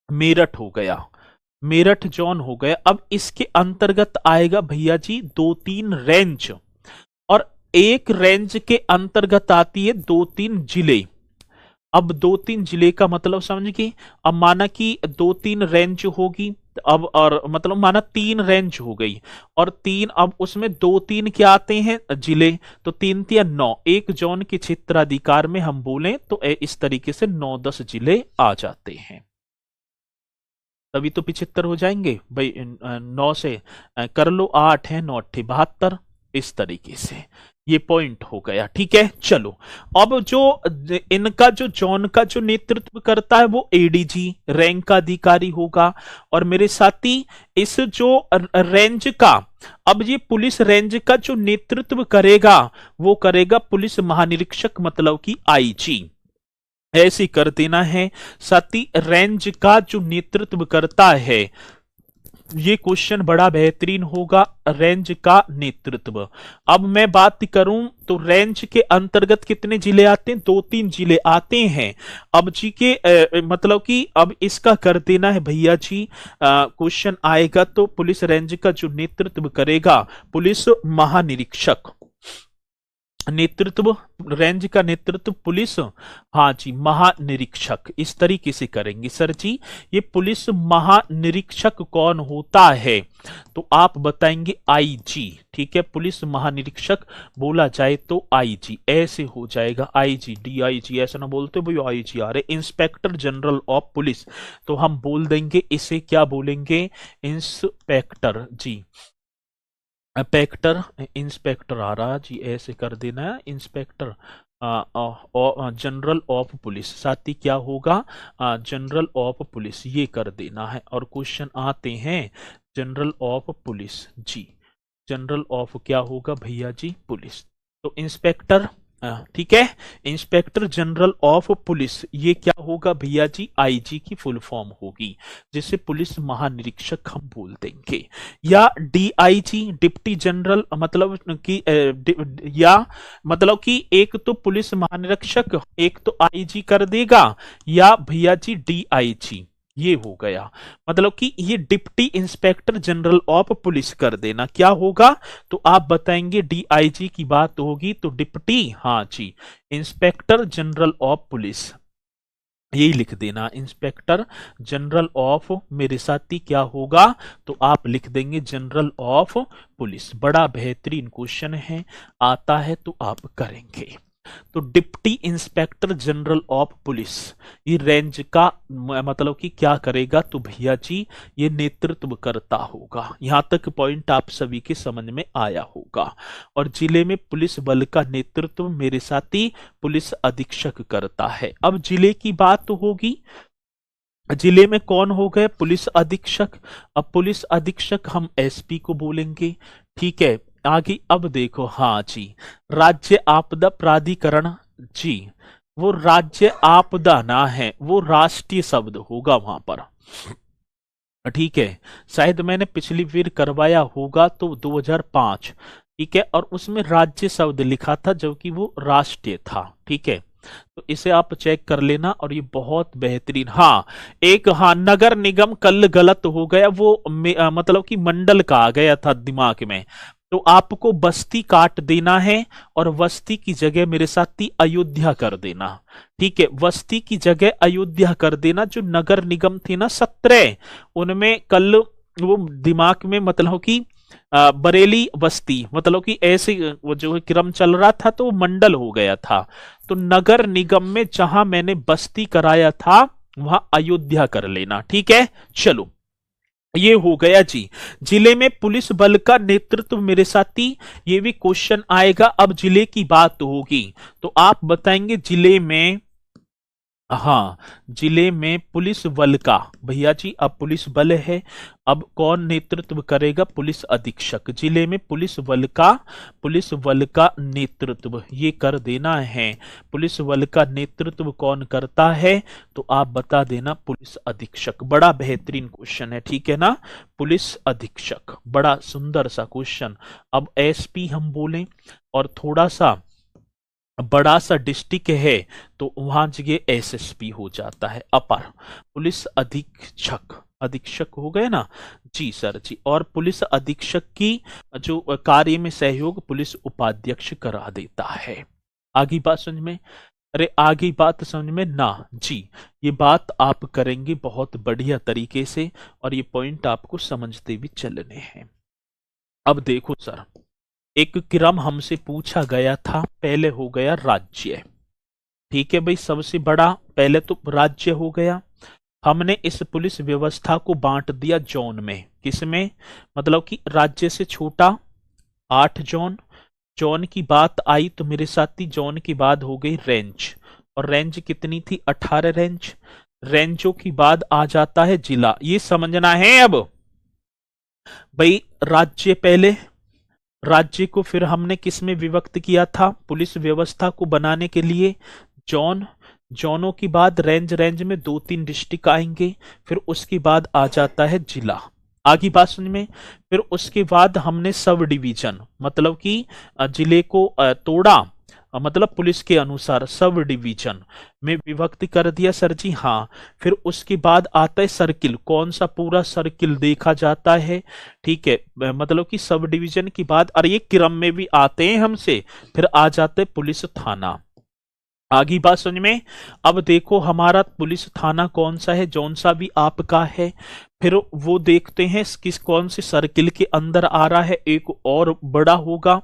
मेरठ हो गया, मेरठ जोन हो गया। अब इसके अंतर्गत आएगा भैया जी 2-3 रेंज, और एक रेंज के अंतर्गत आती है 2-3 जिले। अब 2-3 जिले का मतलब समझ गए। अब माना कि 2-3 रेंज होगी, अब और मतलब माना 3 रेंज हो गई, और 3 अब उसमें 2-3 क्या आते हैं जिले, तो 3-3-9, एक जोन के क्षेत्राधिकार में हम बोलें तो इस तरीके से 9-10 जिले आ जाते हैं। तभी तो 75 हो जाएंगे भाई, 9 से कर लो 8 है, 9 8 72, इस तरीके से ये पॉइंट हो गया, ठीक है। चलो अब जो इनका जो जोन का जो नेतृत्व करता है वो एडीजी रैंक का अधिकारी होगा, और मेरे साथी इस जो रेंज का, अब ये पुलिस रेंज का जो नेतृत्व करेगा वो करेगा पुलिस महानिरीक्षक, मतलब कि आईजी, ऐसे कर देना है। साथी रेंज का जो नेतृत्व करता है, ये क्वेश्चन बड़ा बेहतरीन होगा, रेंज का नेतृत्व। अब मैं बात करूं तो रेंज के अंतर्गत कितने जिले आते हैं, 2-3 जिले आते हैं। अब जी के मतलब कि अब इसका कर देना है भैया जी, क्वेश्चन आएगा तो पुलिस रेंज का जो नेतृत्व करेगा पुलिस महानिरीक्षक, नेतृत्व रेंज का नेतृत्व पुलिस, हाँ जी, महानिरीक्षक, इस तरीके से करेंगे। सर जी ये पुलिस महानिरीक्षक कौन होता है, तो आप बताएंगे आईजी, ठीक है। पुलिस महानिरीक्षक बोला जाए तो आईजी, ऐसे हो जाएगा, आईजी डीआईजी ऐसा ना बोलते भाई आईजी आ रहे, इंस्पेक्टर जनरल ऑफ पुलिस, तो हम बोल देंगे इसे क्या बोलेंगे, इंस्पेक्टर जी, इंस्पेक्टर, इंस्पेक्टर आ रहा जी, ऐसे कर देना है, इंस्पेक्टर जनरल ऑफ पुलिस, साथ ही क्या होगा जनरल ऑफ पुलिस, ये कर देना है। और क्वेश्चन आते हैं general of police ji, general of क्या होगा भैया जी, पुलिस, तो इंस्पेक्टर, ठीक है, इंस्पेक्टर जनरल ऑफ पुलिस, ये क्या होगा भैया जी, आईजी की फुल फॉर्म होगी, जिसे पुलिस महानिरीक्षक हम बोल देंगे। या डीआईजी डिप्टी जनरल, मतलब कि या मतलब कि एक तो पुलिस महानिरीक्षक, एक तो आईजी कर देगा, या भैया जी डीआईजी, ये हो गया, मतलब कि ये deputy inspector general of police कर देना, क्या होगा, तो आप बताएंगे डीआईजी की बात होगी तो डिप्टी, हाँ जी, इंस्पेक्टर जनरल ऑफ पुलिस, यही लिख देना, इंस्पेक्टर जनरल ऑफ, मेरे साथी क्या होगा, तो आप लिख देंगे जनरल ऑफ पुलिस। बड़ा बेहतरीन क्वेश्चन है, आता है तो आप करेंगे। तो deputy inspector general of police ये रेंज का मतलब कि क्या करेगा, तो भैया जी ये नेतृत्व करता होगा। यहां तक पॉइंट आप सभी के समझ में आया होगा। और जिले में पुलिस बल का नेतृत्व मेरे साथी पुलिस अधीक्षक करता है। अब जिले की बात तो होगी, जिले में कौन हो गए, पुलिस अधीक्षक। अब पुलिस अधीक्षक हम एसपी को बोलेंगे, ठीक है। आगे अब देखो, हाँ जी, राज्य आपदा प्राधिकरण जी, वो राज्य आपदा ना है, वो राष्ट्रीय शब्द होगा वहां पर, ठीक है। शायद मैंने पिछली बार करवाया होगा तो 2005, ठीक है, और उसमें राज्य शब्द लिखा था जबकि वो राष्ट्रीय था, ठीक है। तो इसे आप चेक कर लेना, और ये बहुत बेहतरीन, हाँ एक, हाँ नगर निगम कल गलत हो गया, वो मतलब कि मंडल का आ गया था दिमाग में, तो आपको बस्ती काट देना है और बस्ती की जगह मेरे साथी अयोध्या कर देना, ठीक है। बस्ती की जगह अयोध्या कर देना। जो नगर निगम थे ना 17, उनमें कल वो दिमाग में मतलब कि बरेली बस्ती, मतलब कि ऐसे वो जो है क्रम चल रहा था तो वो मंडल हो गया था। तो नगर निगम में जहां मैंने बस्ती कराया था वहां अयोध्या कर लेना। ठीक है, चलो ये हो गया जी। जिले में पुलिस बल का नेतृत्व मेरे साथी, ये भी क्वेश्चन आएगा। अब जिले की बात होगी तो आप बताएंगे जिले में, हाँ, जिले में पुलिस बल का, भैया जी अब पुलिस बल है, अब कौन नेतृत्व करेगा? पुलिस अधीक्षक। जिले में पुलिस बल का नेतृत्व ये कर देना है। पुलिस बल का नेतृत्व कौन करता है? तो आप बता देना पुलिस अधीक्षक। बड़ा बेहतरीन क्वेश्चन है, ठीक है ना, पुलिस अधीक्षक, बड़ा सुंदर सा क्वेश्चन। अब एसपी हम बोलें और थोड़ा सा बड़ा सा डिस्ट्रिक्ट है तो वहां जगह एसएसपी हो जाता है, अपर पुलिस अधीक्षक, अधीक्षक हो गए ना जी सर जी। और पुलिस अधीक्षक की जो कार्य में सहयोग पुलिस उपाध्यक्ष करा देता है। आगे बात समझ में? अरे आगे बात समझ में ना जी, ये बात आप करेंगे बहुत बढ़िया तरीके से और ये पॉइंट आपको समझते भी चलने हैं। अब देखो सर, एक क्रम हमसे पूछा गया था, पहले हो गया राज्य। ठीक है भाई, सबसे बड़ा पहले तो राज्य हो गया। हमने इस पुलिस व्यवस्था को बांट दिया जोन में, किसमें? मतलब कि राज्य से छोटा 8 जोन। जोन की बात आई तो मेरे साथी जोन की बात हो गई रेंज, और रेंज कितनी थी? 18 रेंज। रेंजों की बाद आ जाता है जिला, ये समझना है। अब भाई राज्य पहले, राज्य को फिर हमने किस में विभक्त किया था? पुलिस व्यवस्था को बनाने के लिए जोन। जोनों की बाद रेंज, रेंज में 2-3 डिस्ट्रिक्ट आएंगे, फिर उसके बाद आ जाता है जिला। आगे बात समझ में? फिर उसके बाद हमने सब डिवीजन, मतलब कि जिले को तोड़ा, मतलब पुलिस के अनुसार सब डिवीजन में विभक्त कर दिया सर जी, हाँ। फिर उसके बाद आता है सर्किल, कौन सा? पूरा सर्किल देखा जाता है। ठीक है, मतलब कि सब डिवीजन की बात, और ये क्रम में भी आते हैं हमसे। फिर आ जाते हैं पुलिस थाना। आगे बात समझ में? अब देखो हमारा पुलिस थाना कौन सा है, जौन सा भी आपका है, फिर वो देखते हैं किस कौन से सर्किल के अंदर आ रहा है, एक और बड़ा होगा।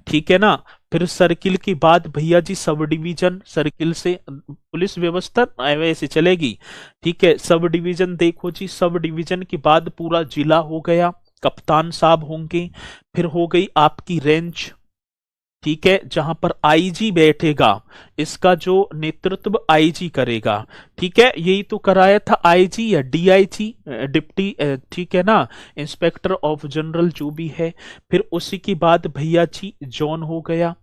ठीक है ना, फिर सर्किल के बाद भैया जी सब डिवीजन, सर्किल से पुलिस व्यवस्था वैसे चलेगी। ठीक है, सब डिवीजन देखो जी, सब डिवीजन के बाद पूरा जिला हो गया, कप्तान साहब होंगे। फिर हो गई आपकी रेंज, ठीक है, जहां पर आईजी बैठेगा, इसका जो नेतृत्व आईजी करेगा। ठीक है, यही तो कराया था, आईजी या डीआईजी, डिप्टी, ठीक है ना, इंस्पेक्टर ऑफ जनरल जो भी है। फिर उसी के बाद भैया जी जोन हो गया।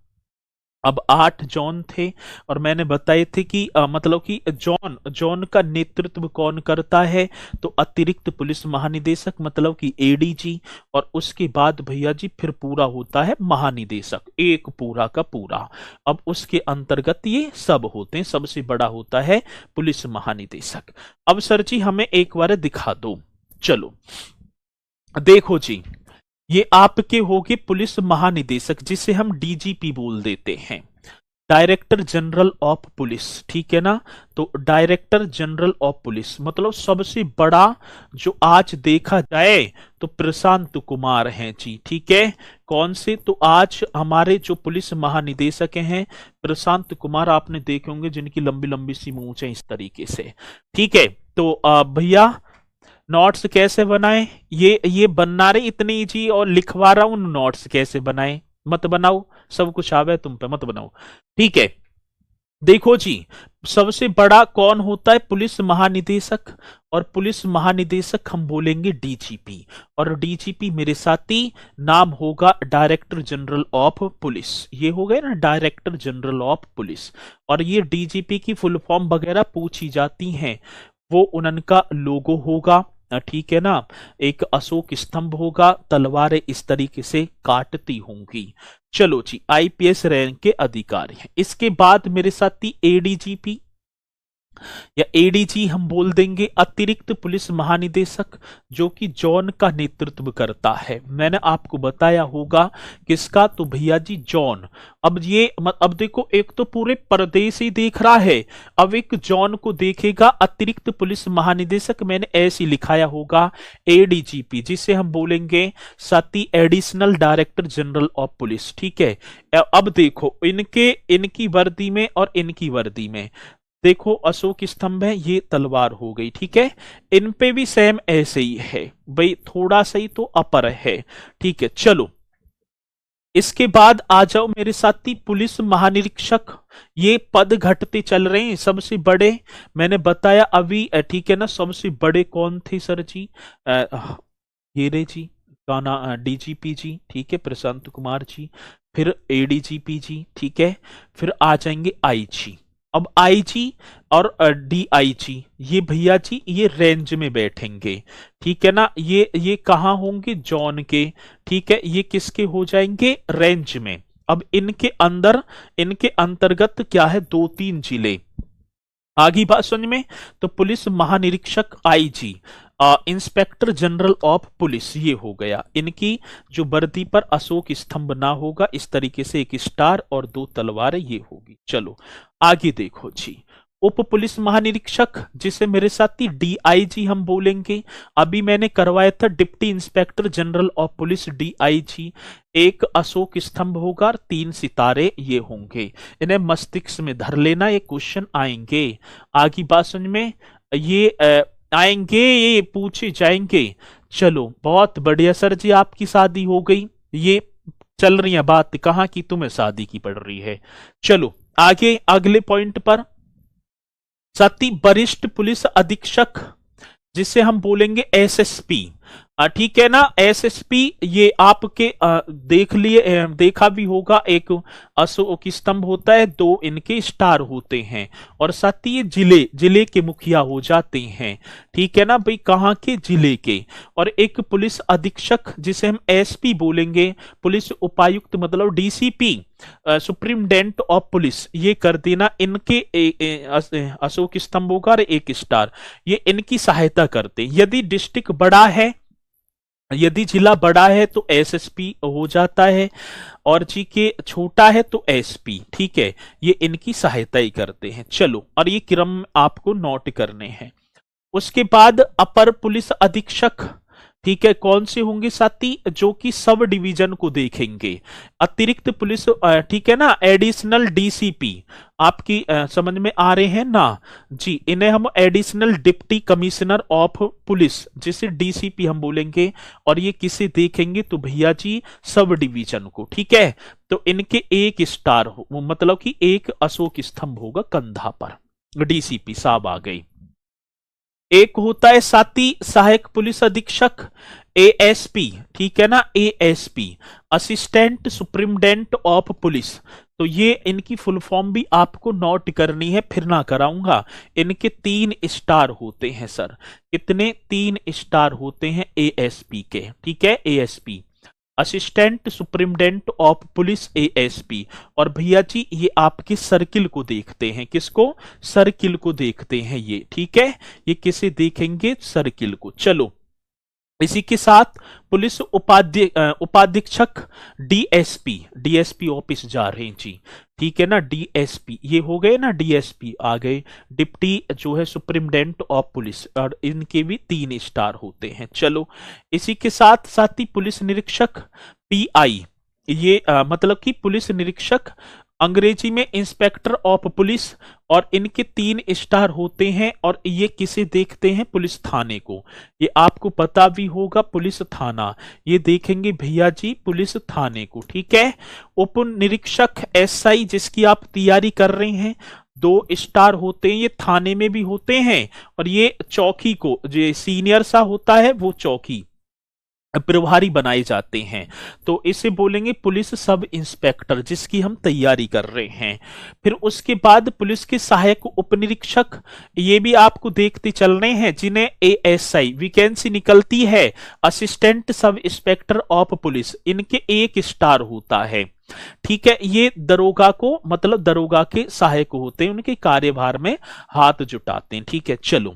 अब 8 जोन थे और मैंने बताए थे कि मतलब कि जोन, जोन का नेतृत्व कौन करता है? तो अतिरिक्त पुलिस महानिदेशक, मतलब कि एडीजी। और उसके बाद भैया जी फिर पूरा होता है महानिदेशक, एक पूरा का पूरा। अब उसके अंतर्गत ये सब होते हैं, सबसे बड़ा होता है पुलिस महानिदेशक। अब सर जी हमें एक बार दिखा दो, चलो देखो जी, ये आपके होंगे पुलिस महानिदेशक, जिसे हम डीजीपी बोल देते हैं, डायरेक्टर जनरल ऑफ पुलिस। ठीक है ना, तो डायरेक्टर जनरल ऑफ पुलिस मतलब सबसे बड़ा जो आज देखा जाए तो प्रशांत कुमार हैं जी। ठीक है, कौन से? तो आज हमारे जो पुलिस महानिदेशक हैं प्रशांत कुमार, आपने देखे होंगे जिनकी लंबी लंबी सी मूंछ है इस तरीके से। ठीक है, तो भैया नोट्स कैसे बनाए? ये बनना रहे इतनी इजी, और लिखवा रहा हूं नोट्स कैसे बनाए, मत बनाओ, सब कुछ आवे तुम पे, मत बनाओ। ठीक है, देखो जी, सबसे बड़ा कौन होता है? पुलिस महानिदेशक। और पुलिस महानिदेशक हम बोलेंगे डीजीपी, और डीजीपी मेरे साथी नाम होगा डायरेक्टर जनरल ऑफ पुलिस। ये हो गए ना, डायरेक्टर जनरल ऑफ पुलिस। और ये डीजीपी की फुल फॉर्म वगैरह पूछी जाती हैं, वो उनका लोगो होगा। ठीक है ना, एक अशोक स्तंभ होगा, तलवारें इस तरीके से काटती होंगी। चलो जी, आईपीएस रैंक के अधिकारी हैं। इसके बाद मेरे साथी एडीजीपी, या एडीजी हम बोल देंगे, अतिरिक्त पुलिस महानिदेशक, जो कि जॉन का नेतृत्व करता है। मैंने आपको बताया होगा किसका, तो भैया जी जॉन। अब ये अब देखो, एक तो पूरे प्रदेश ही देख रहा है, अब एक जॉन को देखेगा, अतिरिक्त पुलिस महानिदेशक मैंने ऐसे लिखाया होगा एडीजीपी, जिसे हम बोलेंगे सती additional director general of police. ठीक है, अब देखो इनकी वर्दी में और इनकी वर्दी में देखो, अशोक स्तंभ है, ये तलवार हो गई। ठीक है, इन पे भी सेम ऐसे ही है भाई, थोड़ा सा ही तो अपर है। ठीक है, चलो इसके बाद आ जाओ मेरे साथी, पुलिस महानिरीक्षक। ये पद घटते चल रहे हैं सबसे बड़े, मैंने बताया अभी। ठीक है ना, सबसे बड़े कौन थे सर जी? हीरे जी, गाना डीजीपी जी, ठीक है, प्रशांत कुमार जी, फिर एडीजीपी जी, ठीक है, फिर आ जाएंगे आईजी। अब आईजी और डीआईजी, ये भैया जी ये रेंज में बैठेंगे। ठीक है ना, ये कहाँ होंगे? जॉन के। ठीक है, ये किसके हो जाएंगे? रेंज में। अब इनके अंतर्गत क्या है? 2-3 जिले। आगे बात समझ में? तो पुलिस महानिरीक्षक IG, inspector general of police, ये हो गया। इनकी जो वर्दी पर अशोक स्तंभ ना होगा, इस तरीके से एक स्टार और 2 तलवारें ये होगी। चलो आगे देखो जी, उप पुलिस महानिरीक्षक, जिसे मेरे साथी डीआईजी हम बोलेंगे। अभी मैंने करवाया था deputy inspector general of police DIG. एक अशोक स्तंभ होगा और 3 सितारे ये होंगे। इन्हें मस्तिष्क में धर लेना, ये क्वेश्चन आएंगे। आगे बात समझ में? ये आएंगे, ये पूछे जाएंगे। चलो बहुत बढ़िया सर जी, आपकी शादी हो गई, ये चल रही है बात कहाँ की? तुम्हें शादी की पड़ रही है। चलो आगे अगले पॉइंट पर, साथी वरिष्ठ पुलिस अधीक्षक, जिसे हम बोलेंगे एसएसपी। ठीक है ना, एसएसपी ये आपके देखा भी होगा, एक अशोक स्तंभ होता है, 2 इनके स्टार होते हैं, और साथ ही ये जिले के मुखिया हो जाते हैं। ठीक है ना भाई, कहाँ के? जिले के। और एक पुलिस अधीक्षक, जिसे हम एसपी बोलेंगे, पुलिस उपायुक्त मतलब डीसीपी, सुप्रीमडेंट ऑफ पुलिस, ये कर देना। इनके अशोक स्तंभ होगा और 1 स्टार, ये इनकी सहायता करते। यदि डिस्ट्रिक्ट बड़ा है, यदि जिला बड़ा है तो एसएसपी हो जाता है, और जी के छोटा है तो एसपी। ठीक है, ये इनकी सहायता ही करते हैं। चलो, और ये क्रम आपको नोट करने हैं। उसके बाद अपर पुलिस अधीक्षक, ठीक है, कौन से होंगे साथी? जो कि सब डिवीजन को देखेंगे। अतिरिक्त पुलिस, ठीक है ना, एडिशनल डीसीपी, आपकी समझ में आ रहे हैं ना जी? इन्हें हम additional deputy commissioner of police, जिसे डीसीपी हम बोलेंगे, और ये किसे देखेंगे? तो भैया जी सब डिवीजन को। ठीक है, तो इनके 1 स्टार हो, मतलब कि 1 अशोक स्तंभ होगा कंधा पर। डीसीपी साहब आ गई। एक होता है साथी सहायक पुलिस अधीक्षक, एएसपी। ठीक है ना, ASP, assistant superintendent of police. तो ये इनकी फुल फॉर्म भी आपको नोट करनी है, फिर ना कराऊंगा। इनके 3 स्टार होते हैं सर। कितने? 3 स्टार होते हैं एएसपी के। ठीक है, ASP, assistant superintendent of police, ASP. और भैया जी ये आपके सर्किल को देखते हैं। किसको? सर्किल को देखते हैं ये। ठीक है, ये किसे देखेंगे? सर्किल को। चलो इसी के साथ पुलिस उपाधीक्षक डीएसपी, डीएसपी ऑफिस जा रहे हैं जी। ठीक है ना, डीएसपी ये हो गए ना, डीएसपी आ गए। डिप्टी जो है सुप्रीमडेंट ऑफ पुलिस, और इनके भी 3 स्टार होते हैं। चलो इसी के साथ साथ ही पुलिस निरीक्षक पीआई, ये मतलब कि पुलिस निरीक्षक, अंग्रेजी में इंस्पेक्टर ऑफ पुलिस, और इनके 3 स्टार होते हैं। और ये किसे देखते हैं? पुलिस थाने को। ये आपको पता भी होगा, पुलिस थाना, ये देखेंगे भैया जी पुलिस थाने को। ठीक है, उप निरीक्षक एसआई, जिसकी आप तैयारी कर रहे हैं, 2 स्टार होते हैं, ये थाने में भी होते हैं। और ये चौकी को, जो सीनियर सा होता है वो चौकी, प्रभारी बनाए जाते हैं। तो इसे बोलेंगे पुलिस सब इंस्पेक्टर, जिसकी हम तैयारी कर रहे हैं। फिर उसके बाद पुलिस के सहायक उपनिरीक्षक, ये भी आपको देखते चलने हैं, जिन्हें एएसआई वैकेंसी निकलती है, assistant sub inspector of police, इनके 1 स्टार होता है। ठीक है, ये दरोगा को मतलब दरोगा के सहायक होते हैं, उनके कार्यभार में हाथ जुटाते हैं। ठीक है, चलो।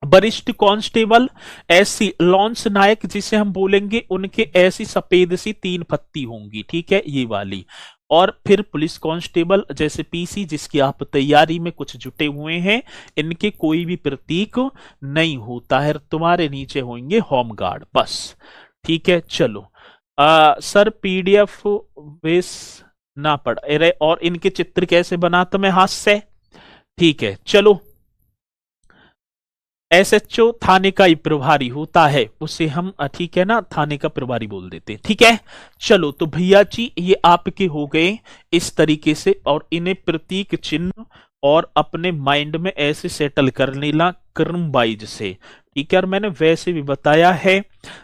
वरिष्ठ कांस्टेबल ऐसी लॉन्स नायक, जिसे हम बोलेंगे, उनके ऐसी सफेद सी 3 पत्ती होंगी। ठीक है, ये वाली। और फिर पुलिस कांस्टेबल जैसे पीसी, जिसकी आप तैयारी में कुछ जुटे हुए हैं, इनके कोई भी प्रतीक नहीं होता है। तुम्हारे नीचे होंगे होमगार्ड, बस। ठीक है, चलो। सर पीडीएफ बेस ना पढ़ अरे, और इनके चित्र कैसे बनाता मैं हाथ से? ठीक है, चलो। एसएचओ थाने का ही प्रभारी होता है, उसे हम ठीक है ना, थाने का प्रभारी बोल देते हैं। ठीक है, चलो। तो भैया जी ये आपके हो गए इस तरीके से, और इन्हें प्रतीक चिन्ह और अपने माइंड में ऐसे सेटल कर लेना क्रम वाइज से। ठीक है, और मैंने वैसे भी बताया है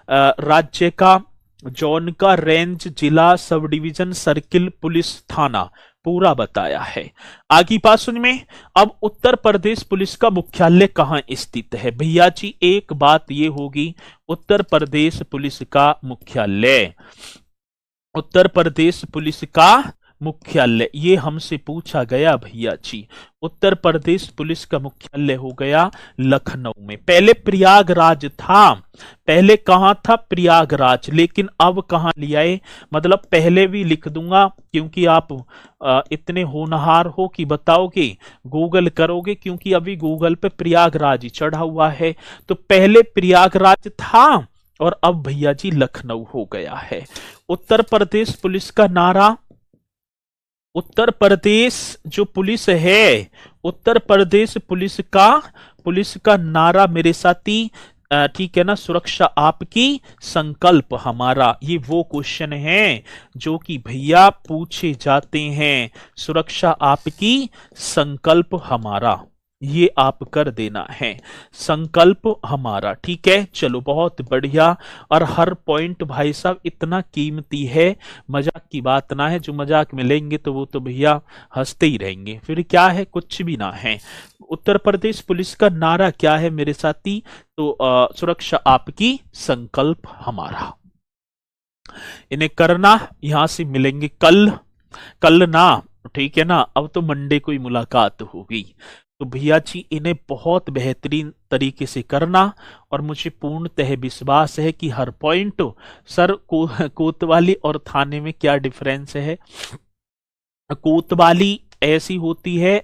राज्य का, जोन का, रेंज, जिला, सब डिवीजन, सर्किल, पुलिस थाना पूरा बताया है। आगे बात सुन में, अब उत्तर प्रदेश पुलिस का मुख्यालय कहां स्थित है? भैया जी एक बात ये होगी, उत्तर प्रदेश पुलिस का मुख्यालय, उत्तर प्रदेश पुलिस का मुख्यालय, ये हमसे पूछा गया भैया जी। उत्तर प्रदेश पुलिस का मुख्यालय हो गया लखनऊ में। पहले प्रयागराज था, पहले कहां था? प्रयागराज, लेकिन अब कहां लिया है? मतलब पहले भी लिख दूंगा, क्योंकि आप इतने होनहार हो कि बताओगे, गूगल करोगे, क्योंकि अभी गूगल पे प्रयागराज ही चढ़ा हुआ है। तो पहले प्रयागराज था और अब भैया जी लखनऊ हो गया है। उत्तर प्रदेश पुलिस का नारा, उत्तर प्रदेश जो पुलिस है, उत्तर प्रदेश पुलिस का नारा मेरे साथी, ठीक है ना, सुरक्षा आपकी, संकल्प हमारा। ये वो क्वेश्चन है जो कि भैया पूछे जाते हैं। सुरक्षा आपकी, संकल्प हमारा, ये आप कर देना है, संकल्प हमारा। ठीक है, चलो, बहुत बढ़िया। और हर पॉइंट भाई साहब इतना कीमती है, मजाक की बात ना है। जो मजाक में लेंगे तो वो तो भैया हंसते ही रहेंगे, फिर क्या है, कुछ भी ना है। उत्तर प्रदेश पुलिस का नारा क्या है मेरे साथी? तो सुरक्षा आपकी, संकल्प हमारा। इन्हें करना, यहां से मिलेंगे कल, कल ना, ठीक है ना, अब तो मंडे को ही मुलाकात होगी। तो भैया जी इन्हें बहुत बेहतरीन तरीके से करना, और मुझे पूर्णतः विश्वास है कि हर पॉइंट, सर कोतवाली और थाने में क्या डिफरेंस है? कोतवाली ऐसी होती है,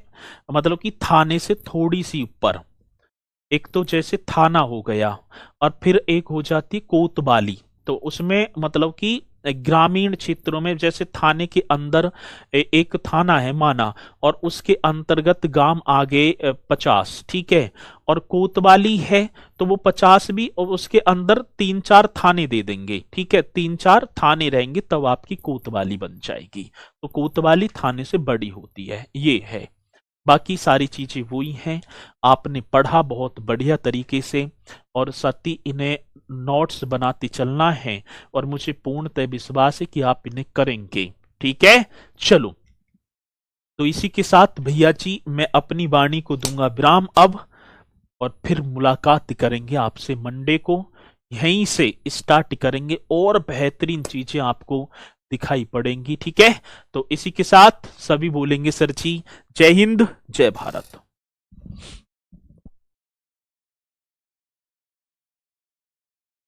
मतलब कि थाने से थोड़ी सी ऊपर, एक तो जैसे थाना हो गया, और फिर एक हो जाती कोतवाली। तो उसमें मतलब कि ग्रामीण क्षेत्रों में, जैसे थाने के अंदर एक थाना है माना, और उसके अंतर्गत गांव आगे 50, ठीक है, और कोतवाली है तो वो 50 भी, और उसके अंदर 3-4 थाने दे देंगे। ठीक है, 3-4 थाने रहेंगे, तब आपकी कोतवाली बन जाएगी। तो कोतवाली थाने से बड़ी होती है, ये है। बाकी सारी चीजें वही हैं, आपने पढ़ा बहुत बढ़िया तरीके से, और साथ ही इन्हें नोट्स बनाते चलना है, और मुझे पूर्णतः विश्वास है कि आप इन्हें करेंगे। ठीक है, चलो। तो इसी के साथ भैया जी मैं अपनी वाणी को दूंगा विराम अब, और फिर मुलाकात करेंगे आपसे मंडे को। यहीं से स्टार्ट करेंगे, और बेहतरीन चीजें आपको दिखाई पड़ेंगी। ठीक है, तो इसी के साथ सभी बोलेंगे सर जी जय हिंद, जय भारत।